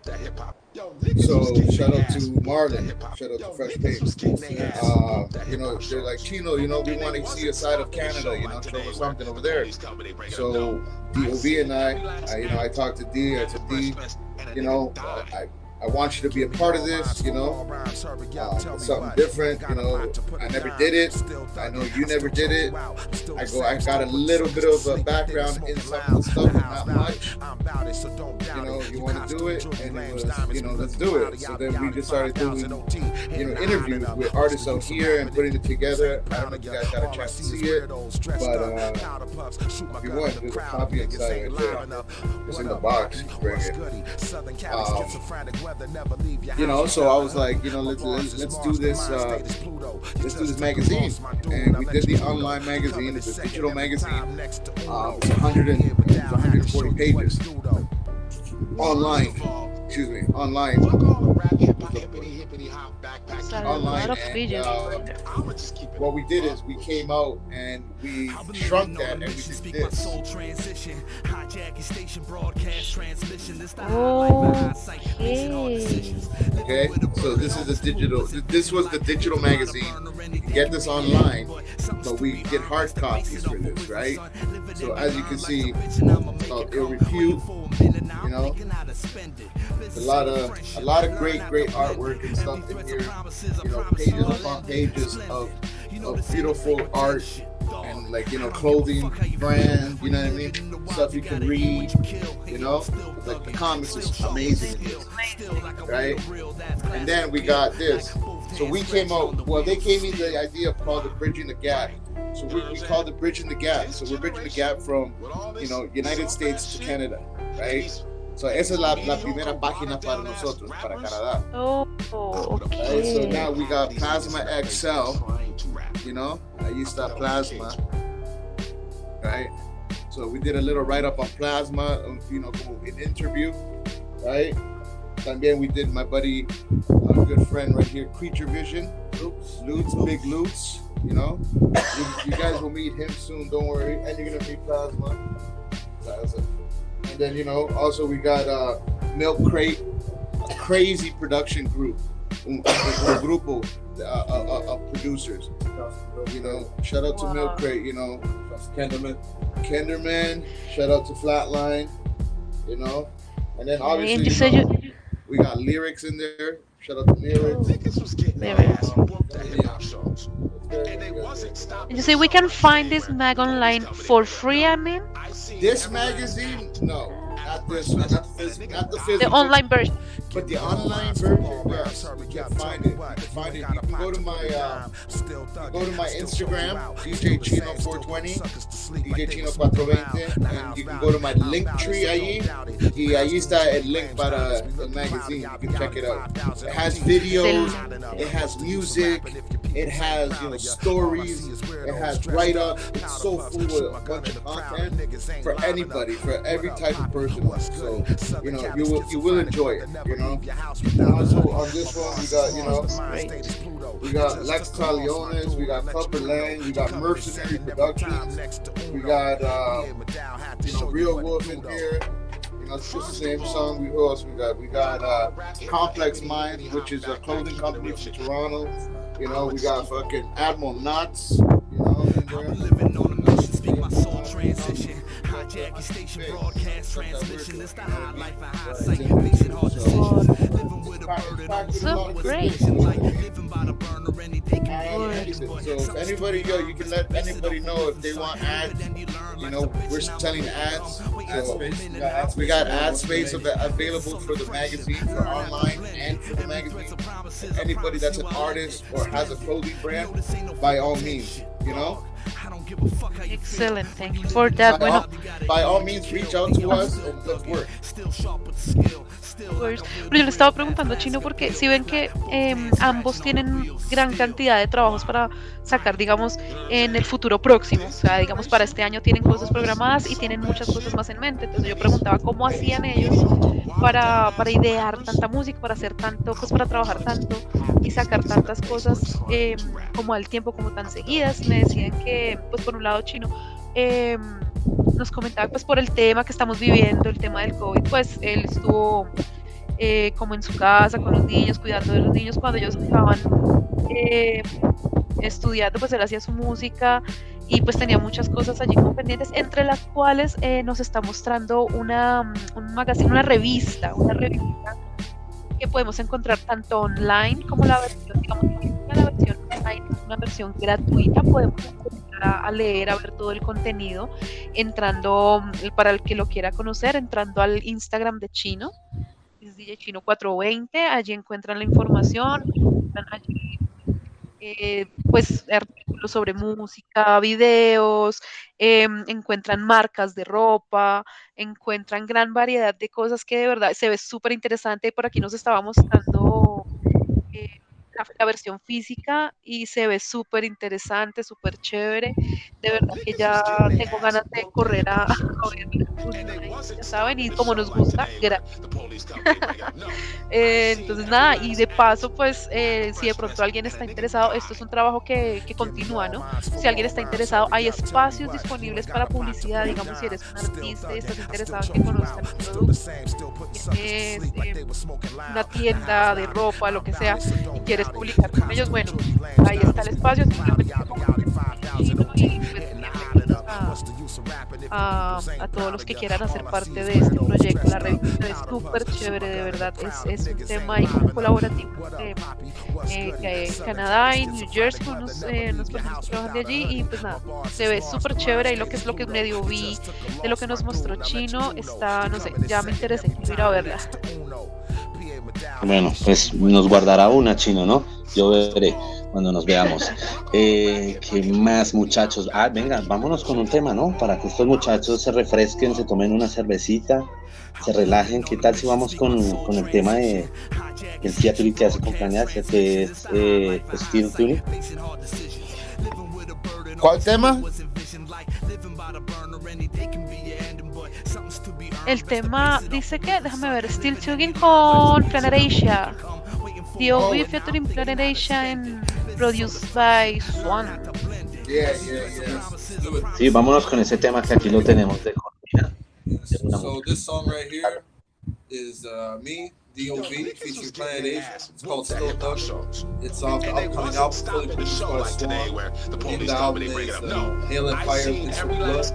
So shout out to Marlon, shout out to Fresh Pace. You know, they're like, Chino, you know, we want to see a side of Canada, you know, show us something over there. So D.O.V and I, you know, I talked to D, I said, D, you know, I want you to be a part of this, you know, something different, you know, I never did it, I know you never did it, I got a little bit of a background in some of the stuff, but not much, you know, you want to do it, and it was, you know, let's do it. So then we just started doing, you know, interviews with artists out here and putting it together. I don't know if you guys got a chance to see it, but if you want, there's a copy inside right there. It's in the box, you can bring it. You know, so I was like, you know, let's do this magazine, and we did the online magazine. It's a digital magazine. It's 140 pages online. Excuse me, online. Online, and what we did is we came out and we shrunk that and we did this. Okay, so this is a digital. This was the digital magazine. You can get this online, but we get hard copies for this, right? So as you can see, it's called Ill Repute. You know, a lot of great artwork and stuff in here. You know, pages upon pages of beautiful art and, like, you know, clothing brand, you know what I mean? Stuff you can read, you know? Like, the comics is amazing, right? And then we got this. So we came out, well, they gave me the idea called the Bridging the Gap. So we called it Bridging the Gap. So we're bridging the gap from, you know, United States to Canada, right? So esa es la primera página para nosotros, para Canadá. Oh, okay. Right? So now we got Plasma XL, you know, ahí está Plasma, right? So we did a little write-up on Plasma, you know, como an interview, right? También we did my buddy, a good friend right here, Creature Vision, Lutz, Big Lutz, you know? You guys will meet him soon, don't worry, and you're gonna meet Plasma. And then, you know, also we got Milk Crate, a crazy production group, un grupo of producers. You know, shout out to Milk Crate, you know, Kenderman, shout out to Flatline, you know, and then obviously, you know, we got Lyrics in there. Shout out to Lyrics. And you say we can find this mag online for free, I mean? This magazine, no. not the physical, The online version. but the online version. Yes, you can find it. You can find it. You can go to my Instagram, DJ Chino 420, DJ Chino 420, and you can go to my link tree allí. Y ahí está el link para el magazine. You can check it out. It has videos. It has music. It has stories. It has write-ups. It's so full with a bunch of content for anybody, for every type of person. So you will enjoy it. Also on this one we got Lex Taliones, we got Clubber Lang, we got Mercenary Productions, we got Real Wolf in here. It's just the same song. Who else we got? We got Complex Mind, which is a clothing company from Toronto. We got fucking Admiral Knots. I'm living on a mission, speak my soul transition. Hijacking station broadcast transmission. It's the high life and high sight. Makes it hard to see. Living with a burden on So great. living by the burner, anything can be. So if anybody, you can let anybody know if they want ads. We're selling ads. So we got ad space available for the magazine, for online and for the magazine. Anybody that's an artist or has a clothing brand, by all means, Excellent, thank you for that. Bueno, by all means, reach out to us and let's work. pues, pero yo le estaba preguntando a Chino porque si ven que ambos tienen gran cantidad de trabajos para sacar, digamos, en el futuro próximo. O sea, digamos, para este año tienen cosas programadas y tienen muchas cosas más en mente. Entonces yo preguntaba cómo hacían ellos para idear tanta música, para hacer tanto, pues para trabajar tanto y sacar tantas cosas como al tiempo, como tan seguidas. Me decían que, pues por un lado, Chino nos comentaba pues por el tema que estamos viviendo, el tema del COVID, pues él estuvo como en su casa con los niños, cuidando de los niños cuando ellos estaban estudiando, pues él hacía su música y pues tenía muchas cosas allí como pendientes, entre las cuales nos está mostrando un magazine, una revista que podemos encontrar tanto online como la versión, digamos, la versión online, una versión gratuita, podemos a leer, a ver todo el contenido, entrando, para el que lo quiera conocer, entrando al Instagram de Chino, es DJ Chino 420, allí encuentran la información, encuentran allí pues artículos sobre música, videos, encuentran marcas de ropa, encuentran gran variedad de cosas que de verdad se ve súper interesante. Y por aquí nos estaba mostrando la versión física y se ve súper interesante, súper chévere. De verdad que ya tengo ganas de correr a ver, ya saben, y como nos gusta, entonces nada, y de paso pues si de pronto alguien está interesado, esto es un trabajo que continúa, ¿no? Si alguien está interesado, hay espacios disponibles para publicidad, digamos, si eres un artista y estás interesado en que conozcan el producto, tienes una tienda de ropa, lo que sea, y quieres publicar con ellos, bueno, ahí está el espacio, simplemente a todos los que quieran hacer parte de este proyecto. La revista es súper chévere, de verdad, es un tema ahí como colaborativo que en Canadá y New Jersey unos personas que trabajan de allí, y pues nada, se ve súper chévere. Y lo que medio vi de lo que nos mostró Chino está, no sé, ya me interesé, quiero ir a verla. Bueno, pues nos guardará una, Chino, ¿no? Yo veré cuando nos veamos. ¿Qué más, muchachos? Venga, vámonos con un tema, ¿no? Para que estos muchachos se refresquen, se tomen una cervecita, se relajen. ¿Qué tal si vamos con el tema de el featuring que hace con Planeasia, que es Steel Tuning? ¿Cuál tema? El tema dice que, déjame ver, Steel Tuning con Planet Asia, D.O.V featuring Planet Asia and produced by Swan. Yeah. Sí, vámonos con ese tema que aquí lo tenemos de cortina. So this song right here is me, D.O.V, featuring Planet Asia. It's called Still Thuggin'. It's off the upcoming album, fully produced by Swan. And the album is Hail and Fire, Pistol Blood.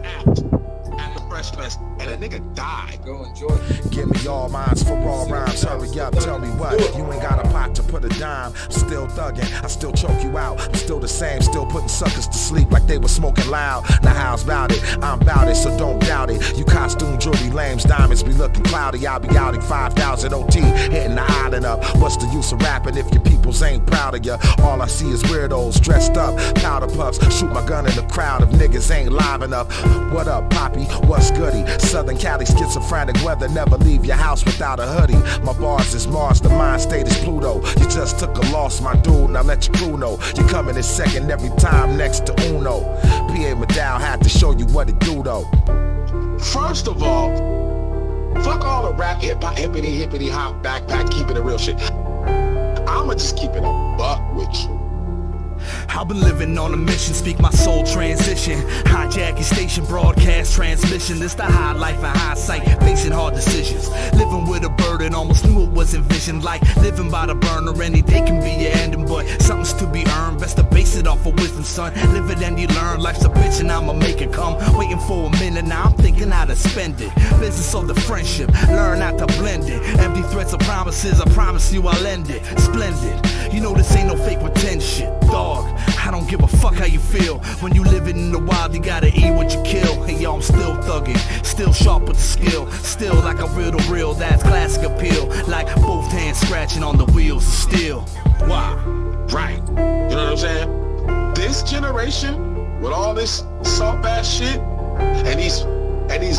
freshness, and a nigga died. Go enjoy. Give me all mines for raw rhymes. Hurry up, tell me what. You ain't got a pot to put a dime. I'm still thugging, I still choke you out. I'm still the same, still putting suckers to sleep like they were smoking loud. Now how's about it? I'm about it, so don't doubt it. You costume jewelry lames, diamonds be looking cloudy. I'll be outing 5,000 OT, hitting the island up. What's the use of rapping if your peoples ain't proud of you? All I see is weirdos dressed up, powder puffs. Shoot my gun in the crowd if niggas ain't live enough. What up, Poppy? What's goody? Southern Cali schizophrenic weather, never leave your house without a hoodie. My bars is Mars, the mind state is Pluto. You just took a loss, my dude, now let your crew know. You coming in second every time next to Uno. P.A. Maddow had to show you what it do though. First of all, fuck all the rap, hip-hop, hippity hop, backpack, keeping it real shit. I'ma just keep it a buck with you. I've been living on a mission, speak my soul transition. Hijacking station, broadcast transmission. This the high life and hindsight, facing hard decisions. Living with a burden, almost knew it was envisioned. Like living by the burner, any day can be your ending. But something's to be earned, best to base it off of wisdom, son. Live it and you learn, life's a bitch and I'ma make it come. Waiting for a minute, now I'm thinking how to spend it. Business of the friendship, learn not to blend it. Empty threats of promises, I promise you I'll end it. Splendid, you know this ain't no fake pretend shit. Dog, I don't give a fuck how you feel. When you living in the wild, you gotta eat what you kill. Hey yo, I'm still thugging, still sharp with the skill. Still like a real, that's classic appeal. Like both hands scratching on the wheels of steel. Why? Right. You know what I'm saying? This generation, with all this soft ass shit, and these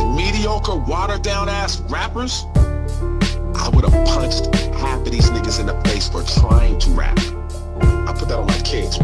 mediocre, watered down ass rappers, I would have punched half of these niggas in the face for trying to rap. I put that on my kids.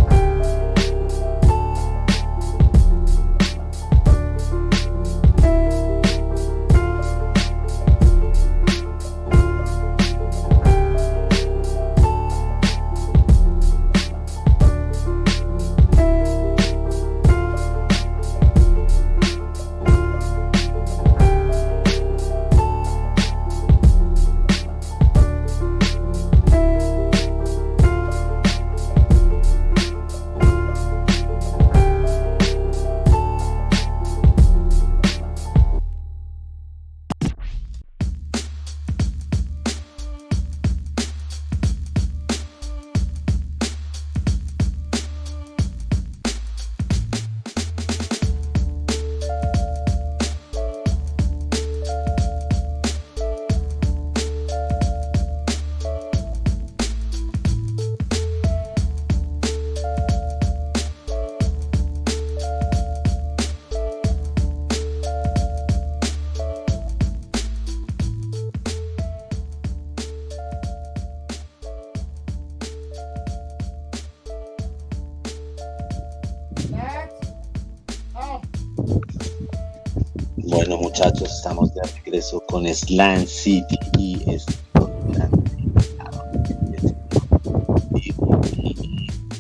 Bueno, muchachos, estamos de regreso con Slang City y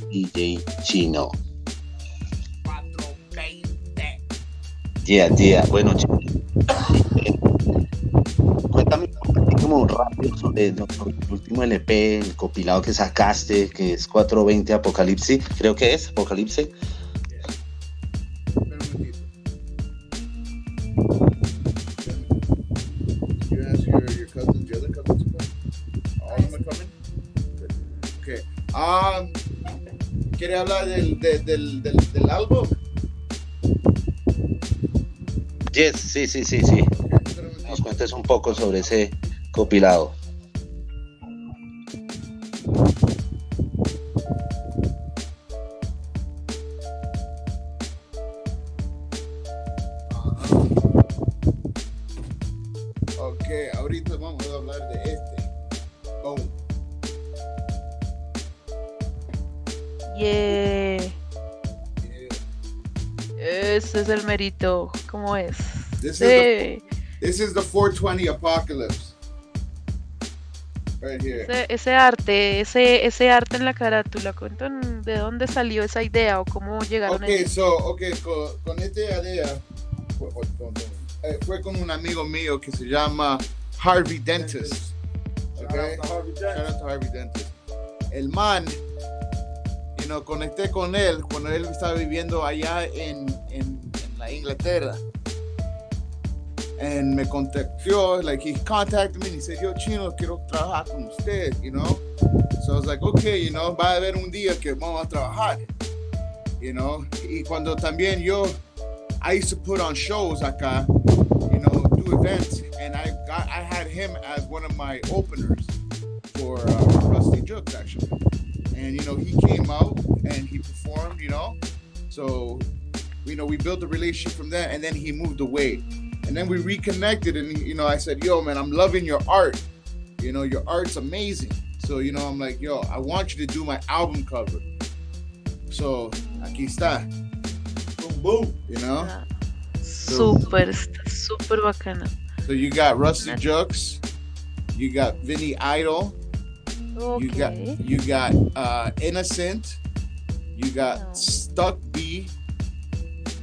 DJ Chino. Yeah. Bueno, Chino, cuéntame como rápido sobre el último LP, el compilado que sacaste, que es 420 Apocalipsis, creo que es Apocalipsis. ¿Quiere hablar del álbum? Yes, sí. Nos cuentes un poco sobre ese compilado. Ok, ahorita vamos a hablar de este. Oh. Yeah. Ese es el mérito. ¿Cómo es? This is the 420 Apocalypse. Right here. Ese arte en la carátula. Cuéntanos de dónde salió esa idea o cómo llegaron a ella. Con esta idea fue con un amigo mío que se llama Harvey Dentist. Okay? Shout out to Harvey Dentist. El man, conecté con él cuando él estaba viviendo allá en la Inglaterra. and me contactó, like he contacted me and he said, yo, Chino, quiero trabajar con usted, you know? So I was like, okay, you know, va a haber un día que vamos a trabajar, you know? Y cuando también I used to put on shows acá, you know, do events, and I had him as one of my openers for Rusty Jokes, actually. And, you know, he came out and he performed, you know? So, you know, we built a relationship from there, and then he moved away. And then we reconnected, and, you know, I said, yo, man, I'm loving your art. You know, your art's amazing. So, you know, I'm like, yo, I want you to do my album cover. So, aquí está. Boom, boom, you know? Súper bacana. So you got Rusty Jokes, you got Vinny Idol, Okay. you got Innocent, you got Stuck B,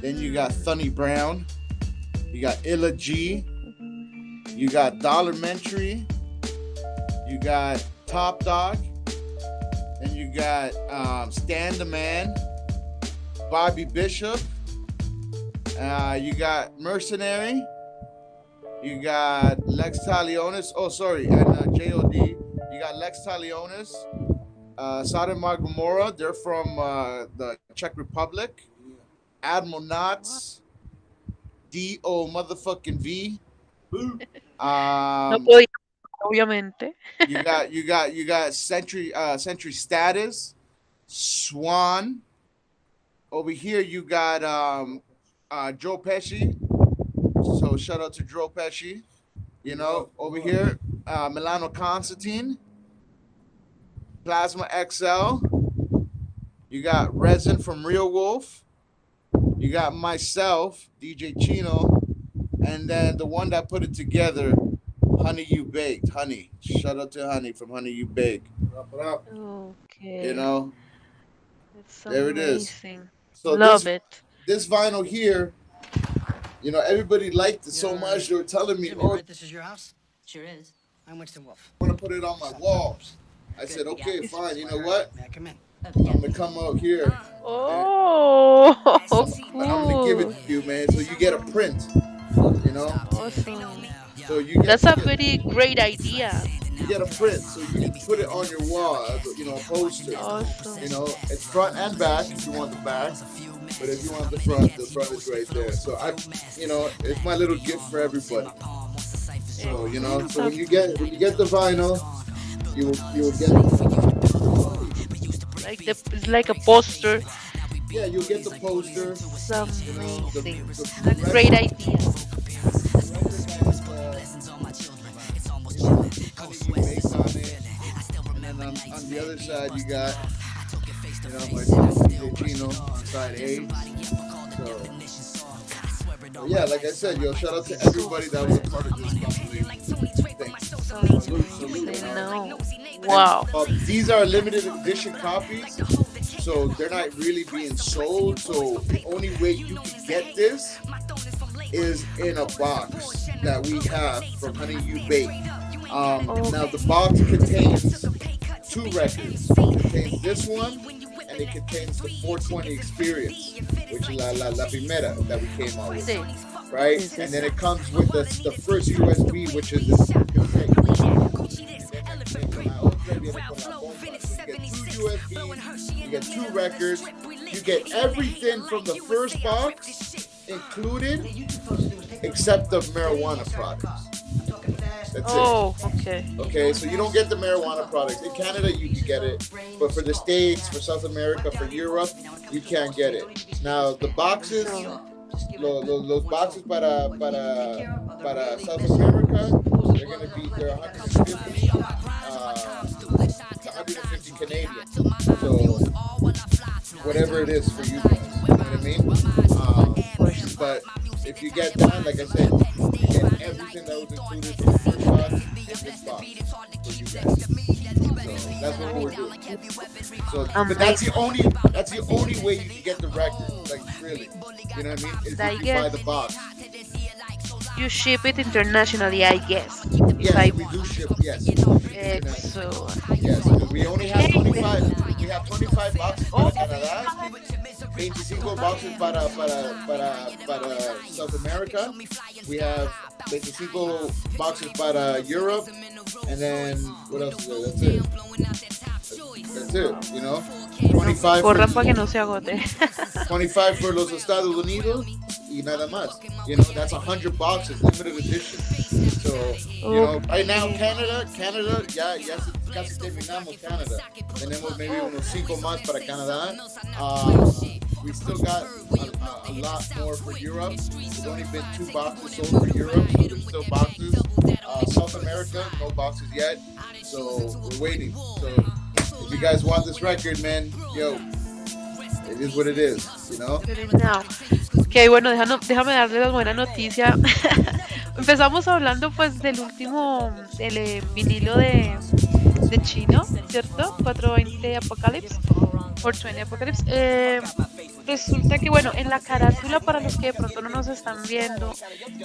then you got Thunny Brown, you got Illa G, you got Dollarmentary, you got Top Dog, then you got Stan the Man, Bobby Bishop, you got Mercenary, you got Lex Talionis, and J.O.D. You got Lex Talionis, Sodom and Gomorrah, they're from the Czech Republic, Admiral Knots, D.O. motherfucking V. No podía, obviamente. You got Century Status, Swan. Over here you got Joe Pesci. So shout out to Joe Pesci. You know, over here, Milano Constantine, Plasma XL. You got Resin from Real Wolf. You got myself, DJ Chino, and then the one that put it together, Honey You Baked. Honey. Shout out to Honey from Honey You Baked. Okay. You know, It's there it is. amazing. So Love it. This vinyl here, you know, everybody liked it so much. They were telling me, oh, this is your house? Sure is. I'm Winston Wolf. I want to put it on my wall. I said, okay, fine. You know what? May I come in? I'm going to come out here. Oh, I'm going to give it to you, man. So you get a print, you know? awesome. So you get That's a very great idea. you get a print, so you can put it on your wall, you know, a poster. Awesome. You know, it's front and back if you want the back. But if you want the front is right there. So you know, it's my little gift for everybody. So you know, so when you get the vinyl, you will get It's like a poster. yeah, you'll get the poster. It's You know, amazing. the A great idea. And then on the other side you got, you know, my DJ Chino on side A. So yeah, like I said, yo, shout out to everybody that was a part of this company. Salute. No. Wow. These are limited edition copies, so they're not really being sold. So the only way you can get this is in a box that we have from Honey You Bake. Now the box contains 2 records. It contains this one, and it contains the 420 Experience, which is la primera that we came out with, right? And then it comes with the first USB, which is the you get 2 records, you get everything from the first box included, except the marijuana products. That's okay. Okay, so you don't get the marijuana products. In Canada, you can get it. But for the States, for South America, for Europe, you can't get it. Now, the boxes, los boxes para South America, they're 150, 150 Canadian. So, whatever it is for you guys, you know what I mean? But if you get that, like I said, you get everything that was included in the first box in this box for you guys. So that's what we're doing. So, but that's the only way you can get the record, like really. You know what I mean? Is if you buy the box. You ship it internationally, I guess. Yes, we do ship. Yes. Excellent. Yes, we only have 25. We have 25 boxes for Canada. 25 boxes para South America. We have 25 boxes para Europe. And then, what else is there? That's it, you know? 25 Corran para que no se agote. 25 for los Estados Unidos y nada más. You know, that's 100 boxes, limited edition. So, you know, right now Canada, ya casi terminamos Canada. Tenemos maybe unos 5 más para Canadá. We still got a lot more for Europe. There's only been 2 boxes sold for Europe, so there's still boxes. South America, no boxes yet. So we're waiting. So if you guys want this record, man, yo, it is what it is, you know? No. Ok, bueno, déjame darle la buena noticia. Empezamos hablando pues del último, del vinilo de Chino, ¿cierto? 420 Apocalypse, 420 Apocalypse. Resulta que, bueno, en la carátula, para los que de pronto no nos están viendo,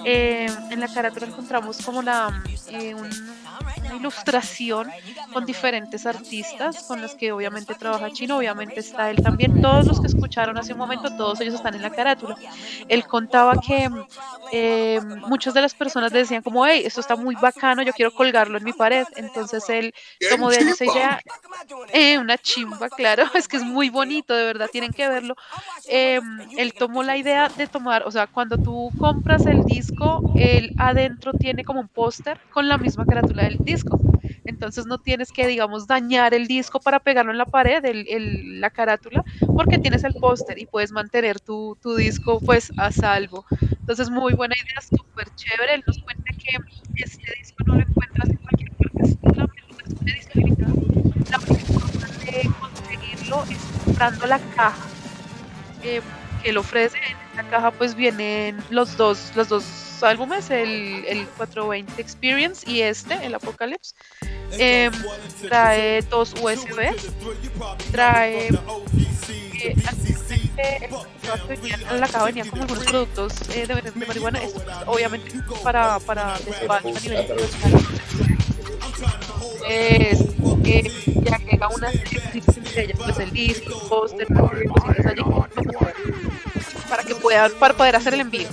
en la carátula encontramos como una ilustración con diferentes artistas con los que obviamente trabaja Chino, obviamente está él también. Todos los que escucharon hace un momento, todos ellos están en la carátula. Él contaba que muchas de las personas le decían como, hey, esto está muy bacano, yo quiero colgarlo en mi pared. Entonces él tomó de ahí esa idea, una chimba, claro, es que es muy bonito, de verdad, tienen que verlo. Él tomó la idea de tomar, o sea, cuando tú compras el disco, él adentro tiene como un póster con la misma carátula del disco. Entonces no tienes que, digamos, dañar el disco para pegarlo en la pared, la carátula, porque tienes el póster y puedes mantener tu disco pues a salvo. Entonces muy buena idea, súper chévere. Él nos cuenta que este disco no lo encuentras en cualquier parte, es una edición limitada. La única forma de conseguirlo es comprando la caja que él ofrece. En la caja pues vienen los dos álbumes, el 420 Experience y el Apocalypse. Trae 2 USBs, trae en la caja venían como algunos productos de marihuana, obviamente para despacho a nivel internacional. Ya que haga una serie de ellas, pues el disco, el póster, cositas allí, para poder hacer el envío.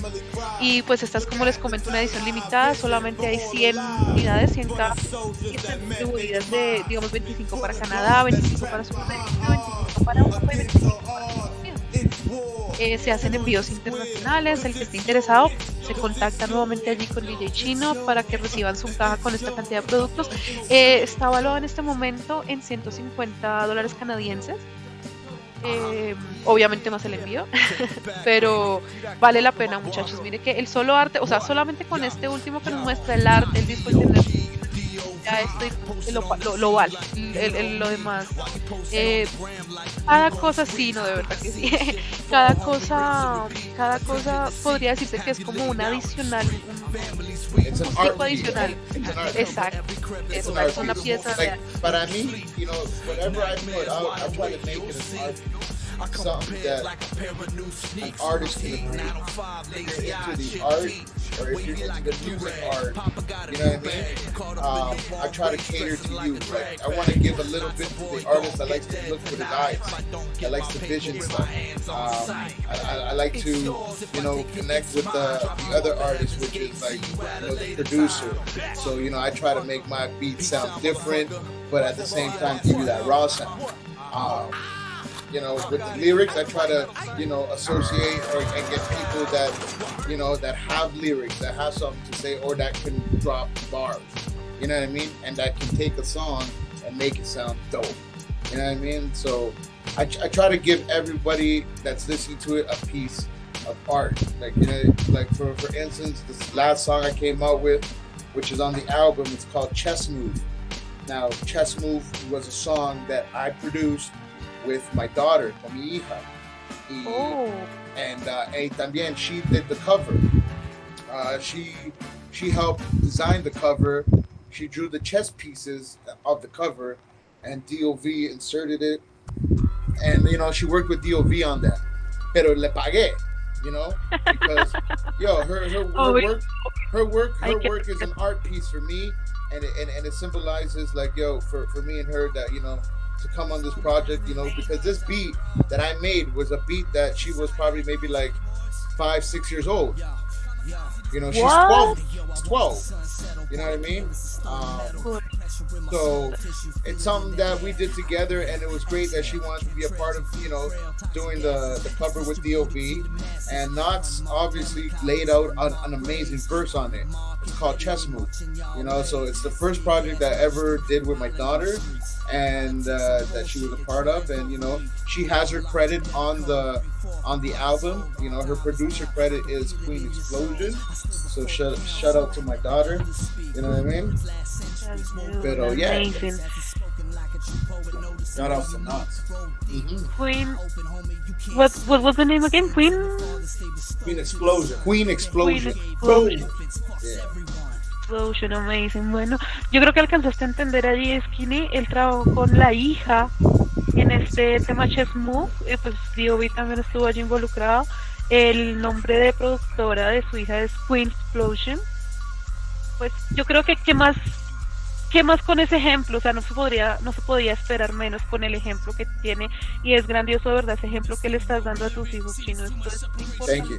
Y pues esta es, como les comento, una edición limitada, solamente hay 100 unidades, 100 cajas, y están distribuidas de, digamos, 25 para Canadá, 25 para Sudamérica, 25 para Europa y 25 para Estados Unidos. Se hacen envíos internacionales. El que esté interesado se contacta nuevamente allí con DJ Chino para que reciban su caja con esta cantidad de productos. Está evaluado en este momento en $150 canadienses. Obviamente más el envío, pero vale la pena, muchachos. Mire que el solo arte, o sea, solamente con este último que nos muestra el arte, el disco internet, ya lo vale. Lo demás, cada cosa sí, no, de verdad que sí. cada cosa podría decirse que es como un adicional, un tipo adicional. Exacto, es una pieza real. Para mí, you know, whatever I put out, I try to make it an art, something that an artist can bring into the art, or if you're into the music art, you know what I mean? I try to cater to you. Like, I want to give a little bit to the artist that likes to look with his eyes, that likes to vision stuff. I like to, you know, connect with the other artist, which is like, you know, the producer. So, you know, I try to make my beat sound different, but at the same time give you that raw sound. You know, with the lyrics, I try to, you know, associate and get people that, you know, that have lyrics, that have something to say, or that can drop bars. You know what I mean? And that can take a song and make it sound dope. You know what I mean? So I try to give everybody that's listening to it a piece of art. Like, you know, like for instance, this last song I came out with, which is on the album, it's called Chess Move. Now, Chess Move was a song that I produced with my daughter, con mi hija. And también she did the cover. She helped design the cover. She drew the chess pieces of the cover, and D.O.V inserted it. And, you know, she worked with D.O.V on that. Pero le pagué, you know, because, yo, her work is an art piece for me, and it symbolizes, like, yo, for me and her, that, you know, to come on this project, you know, because this beat that I made was a beat that she was probably maybe like 5-6 years old. You know, she's 12. You know what I mean? So it's something that we did together, and it was great that she wanted to be a part of, you know, doing the cover with D.O.V. And Knots obviously laid out an amazing verse on it. It's called Chess Move. You know, so it's the first project that I ever did with my daughter, and that she was a part of. And you know, she has her credit on the album. You know, her producer credit is Queen Explosion. So shout out to my daughter. You know what I mean? But yeah. Amazing. Shout out to Knots. Queen. What was the name again? Queen Explosion. Queen Explosion. Explosion. Yeah. Explosion, amazing. Bueno, yo creo que alcanzaste a entender allí, Skinny. Él trabajó con la hija en este tema Chess Move. Pues D.O.V. también estuvo allí involucrado. El nombre de productora de su hija es Queen Explosion. Pues yo creo que ¿qué más con ese ejemplo? O sea, no se podía esperar menos con el ejemplo que tiene, y es grandioso de verdad ese ejemplo que le estás dando a tus hijos chinos. Esto es muy importante. Thank you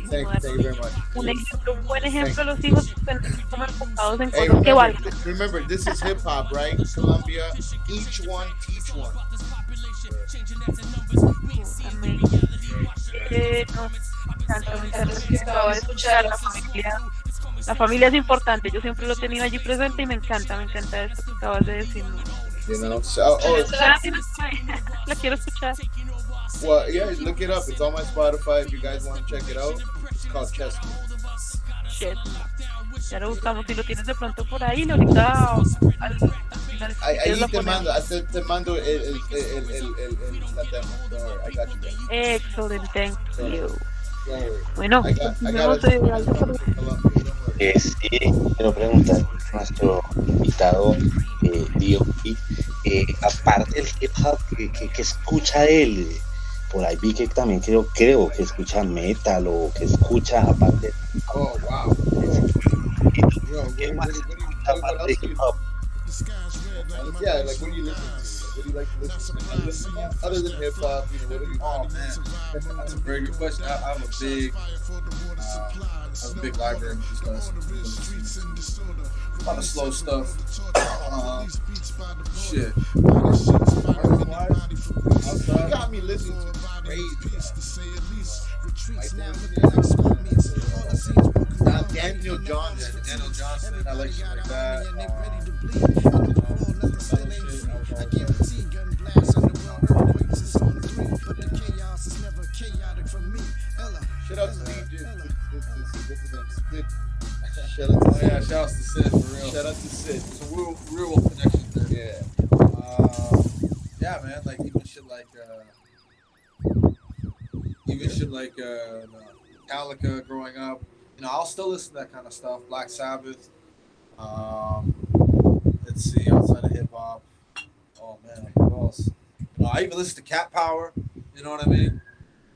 very much. Un buen ejemplo a los hijos, como enfocados en cosas que valgan. Remember, this is hip hop, right? Colombia, each one teach one. Me acabo de escuchar la familia es importante, yo siempre lo he tenido allí presente y me encanta esto que acabas de decir. You know, La quiero escuchar. Well, yeah, look it up. It's on my Spotify if you guys want to check it out. It's called Chess. Ya lo buscamos, si lo tienes de pronto por ahí, ahorita Ahí te mando el la demo. Don't worry, I got you there. Excellent, thank you. Don't worry. Bueno, sí, quiero preguntar a nuestro invitado D.O.V. Aparte del hip hop, ¿qué escucha él? Por ahí vi que también creo que escucha metal o que escucha aparte. Oh, wow. ¿Qué más aparte de hip hop? Yeah, like what do you listen to? What do you like to listen to? Other than hip hop, you know, what do you? Oh man, that's a very good question. I have a big library of stuff. A lot of slow stuff. Shit. You got me listening to crazy. Daniel Johnson. I like shit like that. Shout out to DJ. Shout out to Sid for real. Shout out to Sid. Some real connections there. Yeah, man. Like even shit like Metallica growing up. You know, I'll still listen to that kind of stuff. Black Sabbath. Let's see, outside of hip hop. Oh man, what else? You know, I even listen to Cat Power. You know what I mean?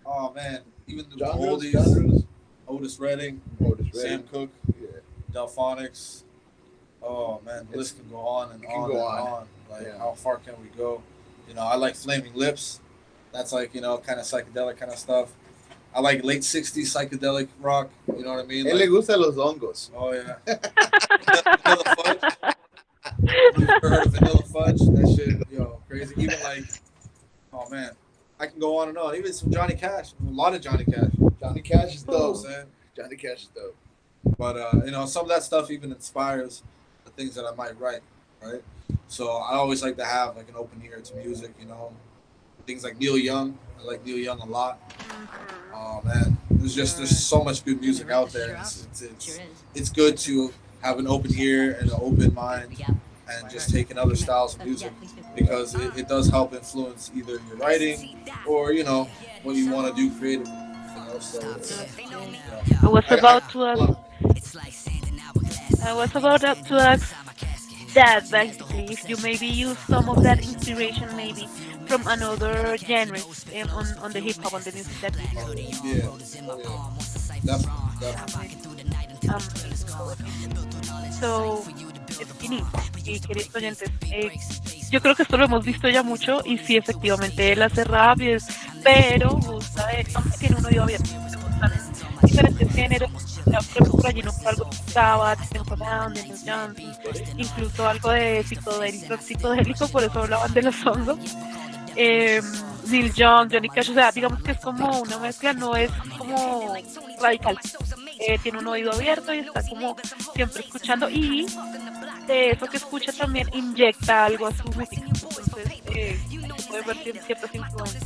Oh man, even the oldies. Otis Redding, Sam Cooke, Delphonics. Oh man, the list can go on and on. Like, how far can we go? You know, I like Flaming Lips. That's like, you know, kind of psychedelic kind of stuff. I like late 60s psychedelic rock. You know what I mean? Él le gusta los hongos. Oh yeah. Vanilla Fudge. You've heard of Vanilla Fudge? That shit, yo, crazy. Even like, oh man, I can go on and on. Even some Johnny Cash. A lot of Johnny Cash. Johnny Cash is dope. Johnny Cash is dope. But you know, some of that stuff even inspires the things that I might write, right? So I always like to have like an open ear to music, you know. Things like Neil Young. I like Neil Young a lot. Oh man, there's so much good music out there. It's good to have an open ear and an open mind and just take in other styles of music, because it does help influence either your writing or, you know, what you want to do creatively. You know, so I was about to ask that, basically, if you maybe use some of that inspiration maybe from another genre on the hip hop, on the music that So, Skinny y queridos oyentes, yo creo que esto lo hemos visto ya mucho y sí, efectivamente, él hace rap, pero gusta de, tiene un oído abierto, le gustan diferentes géneros, por allí no fue algo de Sabbath, incluso algo de psicodélico, por eso hablaban de los hongos. Neil Young, Johnny Cash, o sea, digamos que es como una mezcla, no es como radical. Tiene un oído abierto y está como siempre escuchando, y de eso que escucha también inyecta algo a su música. Entonces, se puede ver ciertas influencias.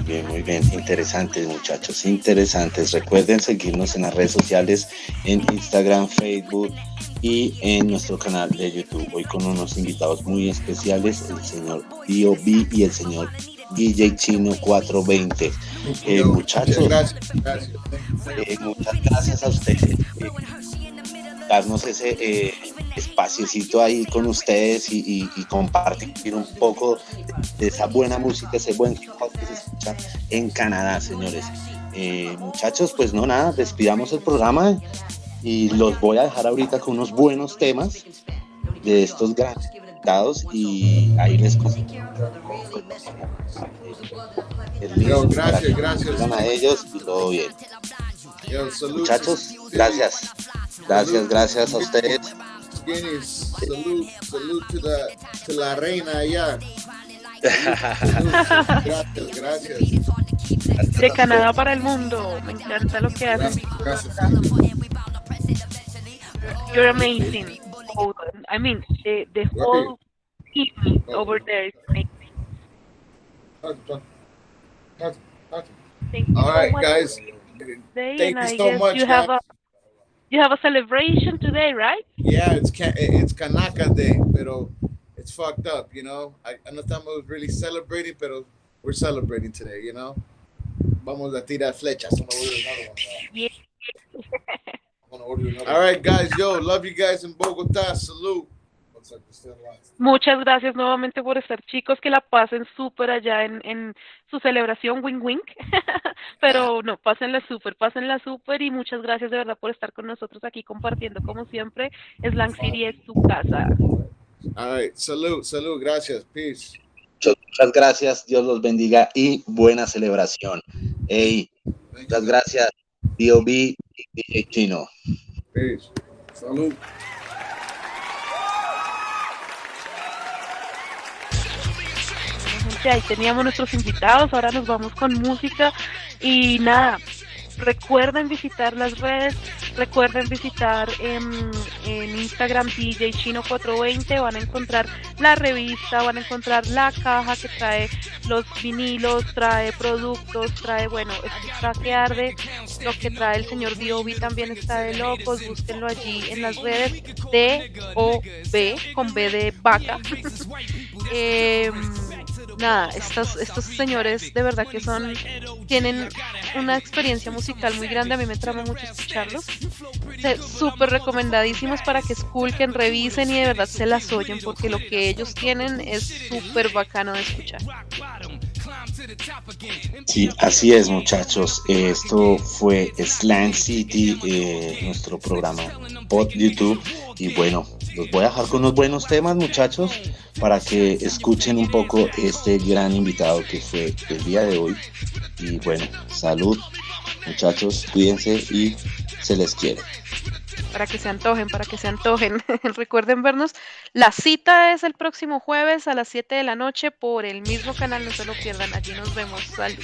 Bien, muy bien, interesantes muchachos, interesantes. Recuerden seguirnos en las redes sociales, en Instagram, Facebook y en nuestro canal de YouTube. Hoy con unos invitados muy especiales, el señor D.O.V y el señor DJ Chino 420. Muchachos, Gracias. muchas gracias a ustedes. Darnos ese espaciocito ahí con ustedes y compartir un poco de esa buena música, ese buen hip hop que se escucha en Canadá, señores. Muchachos, pues no, nada, despidamos el programa y los voy a dejar ahorita con unos buenos temas de estos grandes invitados y ahí les consigo el link gracias a ellos y todo bien. Muchachos, gracias a ustedes. Salud to la reina allá. Gracias. De Canadá para el mundo, me encanta lo que hacen. You're amazing. I mean, the whole team over there is amazing. Thank you All right, so much guys. Thank you so much. You have a celebration today, right? Yeah, it's Kanaka Day, pero it's fucked up, you know. I estamos really celebrating, pero we're celebrating today, you know. Vamos a tirar flechas. Yeah. All right, guys. Yo, love you guys in Bogotá. Salud. Muchas gracias nuevamente por estar, chicos, que la pasen súper allá en su celebración, wing wing. Pero no, pásenla súper y muchas gracias de verdad por estar con nosotros aquí compartiendo como siempre. Slang City es su casa. All right, salud, gracias, peace. Muchas gracias, Dios los bendiga y buena celebración. Muchas gracias, D.O.V y DJ Chino. Peace. Salud. Ahí teníamos nuestros invitados, ahora nos vamos con música y nada, recuerden visitar las redes, recuerden visitar en Instagram DJ Chino 420, van a encontrar la revista, van a encontrar la caja que trae los vinilos, trae productos, trae, bueno, está que arde, lo que trae el señor D.O.V también está de locos, búsquenlo allí en las redes, D.O.V con B de vaca. Nada, estos señores de verdad que tienen una experiencia musical muy grande, a mí me trama mucho escucharlos, súper recomendadísimos para que esculquen, revisen y de verdad se las oyen porque lo que ellos tienen es súper bacano de escuchar. Sí, así es, muchachos. Esto fue Slang City, nuestro programa por YouTube. Y bueno, los voy a dejar con unos buenos temas, muchachos, para que escuchen un poco este gran invitado que fue el día de hoy. Y bueno, salud, muchachos, cuídense y se les quiere. Para que se antojen. Recuerden vernos. La cita es el próximo jueves a las 7 de la noche por el mismo canal, no se lo pierdan, allí nos vemos. Salud.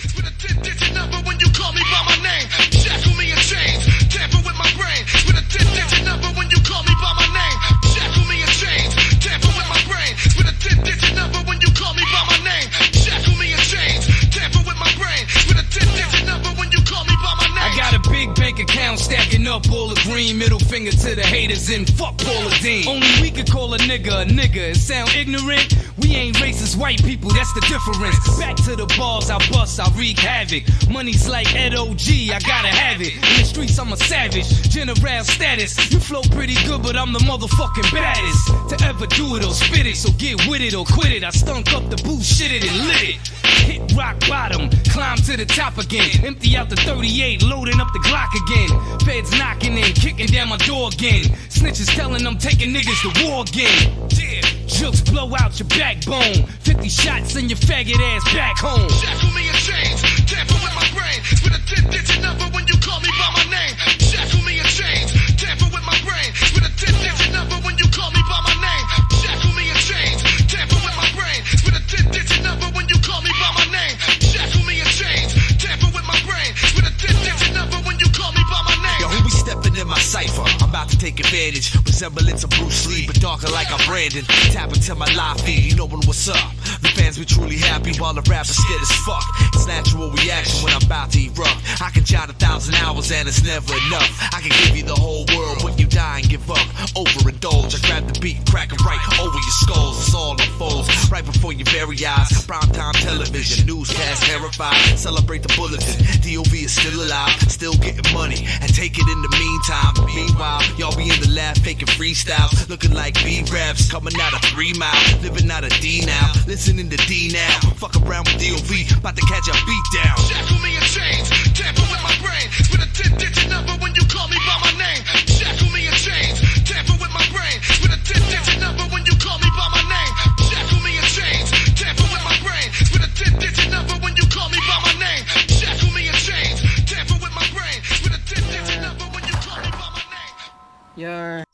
I got a big bank account stacking up all the green, middle finger to the haters and fuck Paula Dean. Only we could call a nigga and sound ignorant. We ain't racist white people, that's the difference. Back to the bars, I bust, I wreak havoc. Money's like Ed O.G., I gotta have it. In the streets, I'm a savage, general status. You flow pretty good, but I'm the motherfucking baddest to ever do it or spit it. So get with it or quit it. I stunk up the booth, shit it and lit it. Hit rock bottom, climb to the top again. Empty out the 38, loading up the Glock again. Feds knocking happening, kicking down my door again. Snitches telling them taking niggas to war again. Yeah, jokes blow out your backbone. 50 shots in your faggot ass back home. Shackle me in chains, tamper with my brain. With a 10-digit number when you call me by my name. Shackle me in chains, tamper with my brain. With a 10-digit number when you call me by my name. Shackle me in chains, tamper with my brain. With a 10-digit number when you call me by my name. Shackle me in chains, tamper with my brain. With a 10-digit number when you call me by my name. Yo, who be stepping in my cipher? I'm about to take advantage. Resemblance of Bruce Lee, but darker like I'm Brandon. Tap into my live feed, you know what's up. The fans be truly happy while the rappers scared as fuck. It's natural reaction when I'm about to erupt. I can jot 1,000 hours and it's never enough. I can give you the whole world, but you die and give up. Overindulge, I grab the beat and crack it right over your skulls. It's all unfolds right before your very eyes. Primetime television, newscast terrified. Celebrate the bulletin, D.O.V is still alive, still getting money and take it in the meantime. Meanwhile, y'all be in the lab faking freestyles, looking like B-raps coming out of 3 Mile, living out of D now, listening to D now. Fuck around with D.O.V, about to catch a beat down. Shackle me in chains, tamper with my brain. With a 10-digit number when you call me by my name. Shackle me in chains, tamper with my brain. With a 10-digit number when you call me by my name. Shackle me in chains, tamper with my brain. With a 10-digit number when you call me by my name. Shackle me in chains, tamper with my brain. With a 10-digit number when you call me by my name.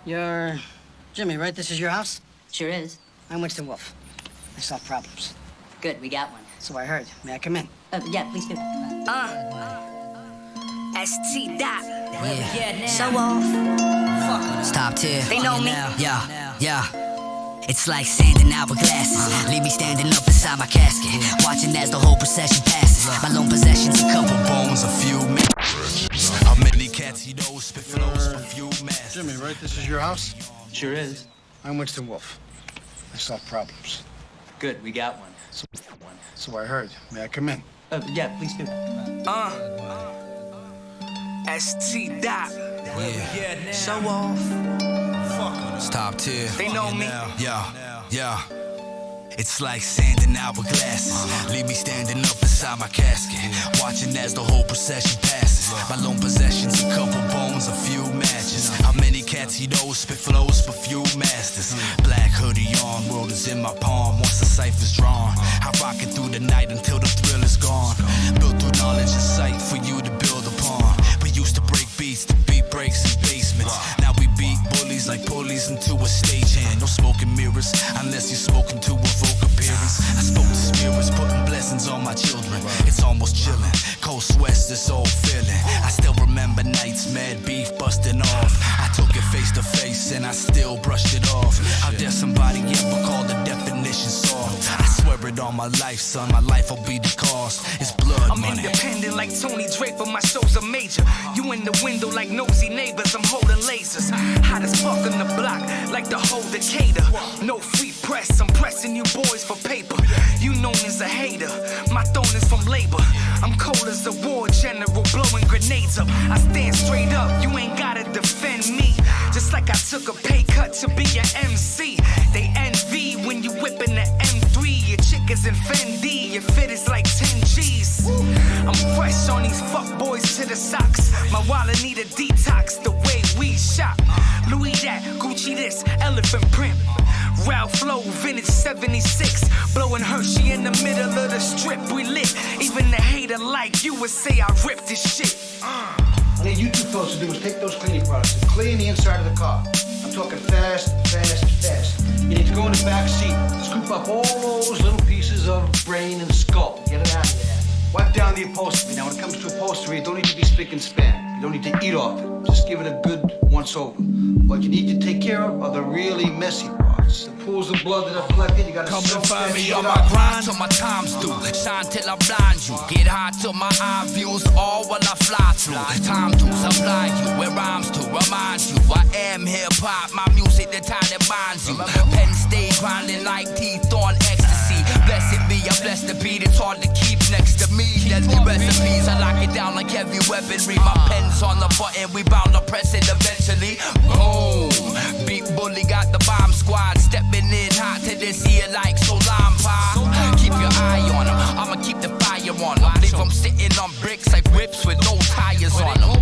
You're Jimmy, right? This is your house? Sure is. I'm Winston Wolfe. I solve problems. Good, we got one. So I heard. May I come in? Yeah, please do. ST Dot. Yeah. So off. Stop here. They know me. Yeah. It's like sand in hourglasses. Leave me standing up inside my casket, watching as the whole procession passes. My lone possessions, a couple bones, a few men. How many cats you know spit flows, a few masters. Jimmy, right? This is your house? Sure is. I'm Winston Wolfe. I solve problems. Good, we got one. So I heard. May I come in? Yeah, please do. ST Dot. Yeah. So off. Stop here. They know me. Yeah. It's like sand in hourglasses. Leave me standing up inside my casket, watching as the whole procession passes. My lone possessions, a couple bones, a few matches. How many cats you know spit flows for few masters? Black hoodie on, world is in my palm. Once the cipher's drawn, I rock it through the night until the thrill is gone. Built through knowledge and sight for you to build upon. We used to break beats to beat breaks in basements. Now we beat bullies like pulleys into a stagehand. No smoking mirrors unless you're smoking to evoke appearance. I spoke to spirits, putting blessings on my children. It's almost chilling, coast west, this old feeling. I still remember nights, mad beef busting off. I took it face to face and I still brushed it off. How dare somebody ever call the definition soft? I swear it on my life, son, my life will be the cost. It's blood I'm money. Independent like Tony Draper, my shows are major. You in the window like nosy neighbors, I'm holding lasers. Hot as fuck on the block, like the whole Decatur. No free press, I'm pressing you boys for paper. You known as a hater, my throne is from labor. I'm cold as a war general, blowing grenades up. I stand straight up, you ain't gotta defend me. Just like I took a pay cut to be your MC. They envy when you whipping the M3. Your chick is in Fendi, your fit is like 10 G's. I'm fresh on these fuck boys to the socks. My wallet need a detox, the way we shop. Louis that, Gucci this, elephant print. Ralph Flow, vintage 76. Blowing Hershey in the middle of the strip, we lit. Even the hater like you would say I ripped this shit. All you two folks to do is take those cleaning products and clean the inside of the car. I'm talking fast. You need to go in the back seat, scoop up all those little pieces of brain and skull. Get it out of there. Wipe down the upholstery. Now, when it comes to upholstery, it don't need to be spick and span. You don't need to eat off it. Just give it a good once over. What you need to take care of are the really messy parts. The pools of blood that are collected, you gotta come soak and find that me shit on up. my grind till my time's through. Shine till I blind you. Get high till my eye views all while I fly through. Time to supply you with rhymes to remind you I am hip hop. My music the tie that binds you. Pen stay grinding like teeth on ecstasy. Blessed be, I'm blessed to be. It's hard to keep next to me. Deadly recipes, I lock it down like heavy weaponry. My pen's on the button, we bound to press it eventually. Boom, beat bully got the bomb squad stepping in hot to this here like so lime pie. Keep your eye on them, I'ma keep the fire on them. Leave them sitting on bricks like whips with no tires on them.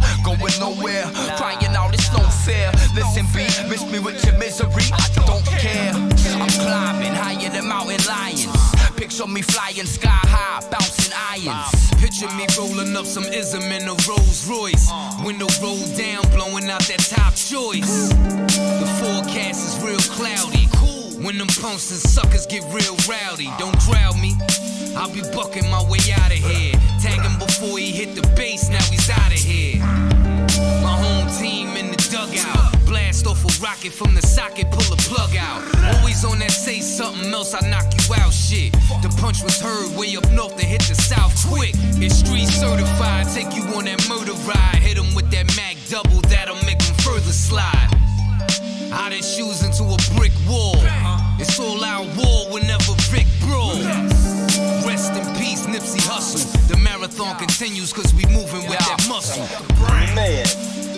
me flying sky high, bouncing irons. Picture me rolling up some ism in a Rolls Royce. Window roll down, blowing out that top choice. The forecast is real cloudy. Cool. When them punks and suckers get real rowdy, don't crowd me. I'll be bucking my way out of here. Tag him before he hit the base, now he's out of here. My home team in the dugout. Blast off a rocket from the socket, pull a plug out. Always on that say something else, I knock you out shit. The punch was heard way up north and hit the south quick. It's street certified, take you on that murder ride. Hit him with that Mac double, that'll make him further slide. Out his shoes into a brick wall. It's all out war whenever Rick brawl. Rest in peace, Nipsey Hussle. The marathon continues cause we moving with that muscle. Man,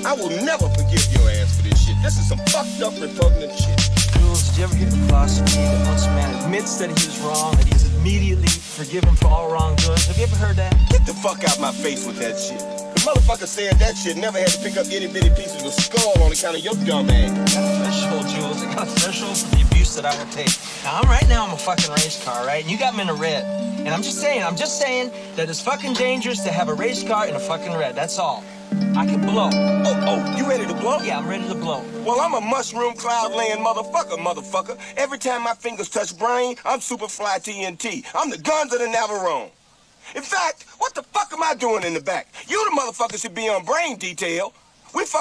I will never forgive your ass for this shit. This is some fucked up, repugnant shit. Jules, did you ever hear the philosophy that once a man admits that he was wrong, that he's immediately forgiven for all wrongdoings? Have you ever heard that? Get the fuck out my face with that shit. The motherfucker said that shit never had to pick up itty bitty pieces of skull on account of your dumb ass. I got a threshold, Jules. I got a threshold for the abuse that I will take. Now, I'm a fucking race car, right? And you got me in a red. And I'm just saying that it's fucking dangerous to have a race car in a fucking red. That's all. I can blow. Oh, you ready to blow? Yeah, I'm ready to blow. Well, I'm a mushroom cloud laying motherfucker. Every time my fingers touch brain, I'm super fly TNT. I'm the guns of the Navarone. In fact, what the fuck am I doing in the back? You the motherfucker should be on brain detail. We fucking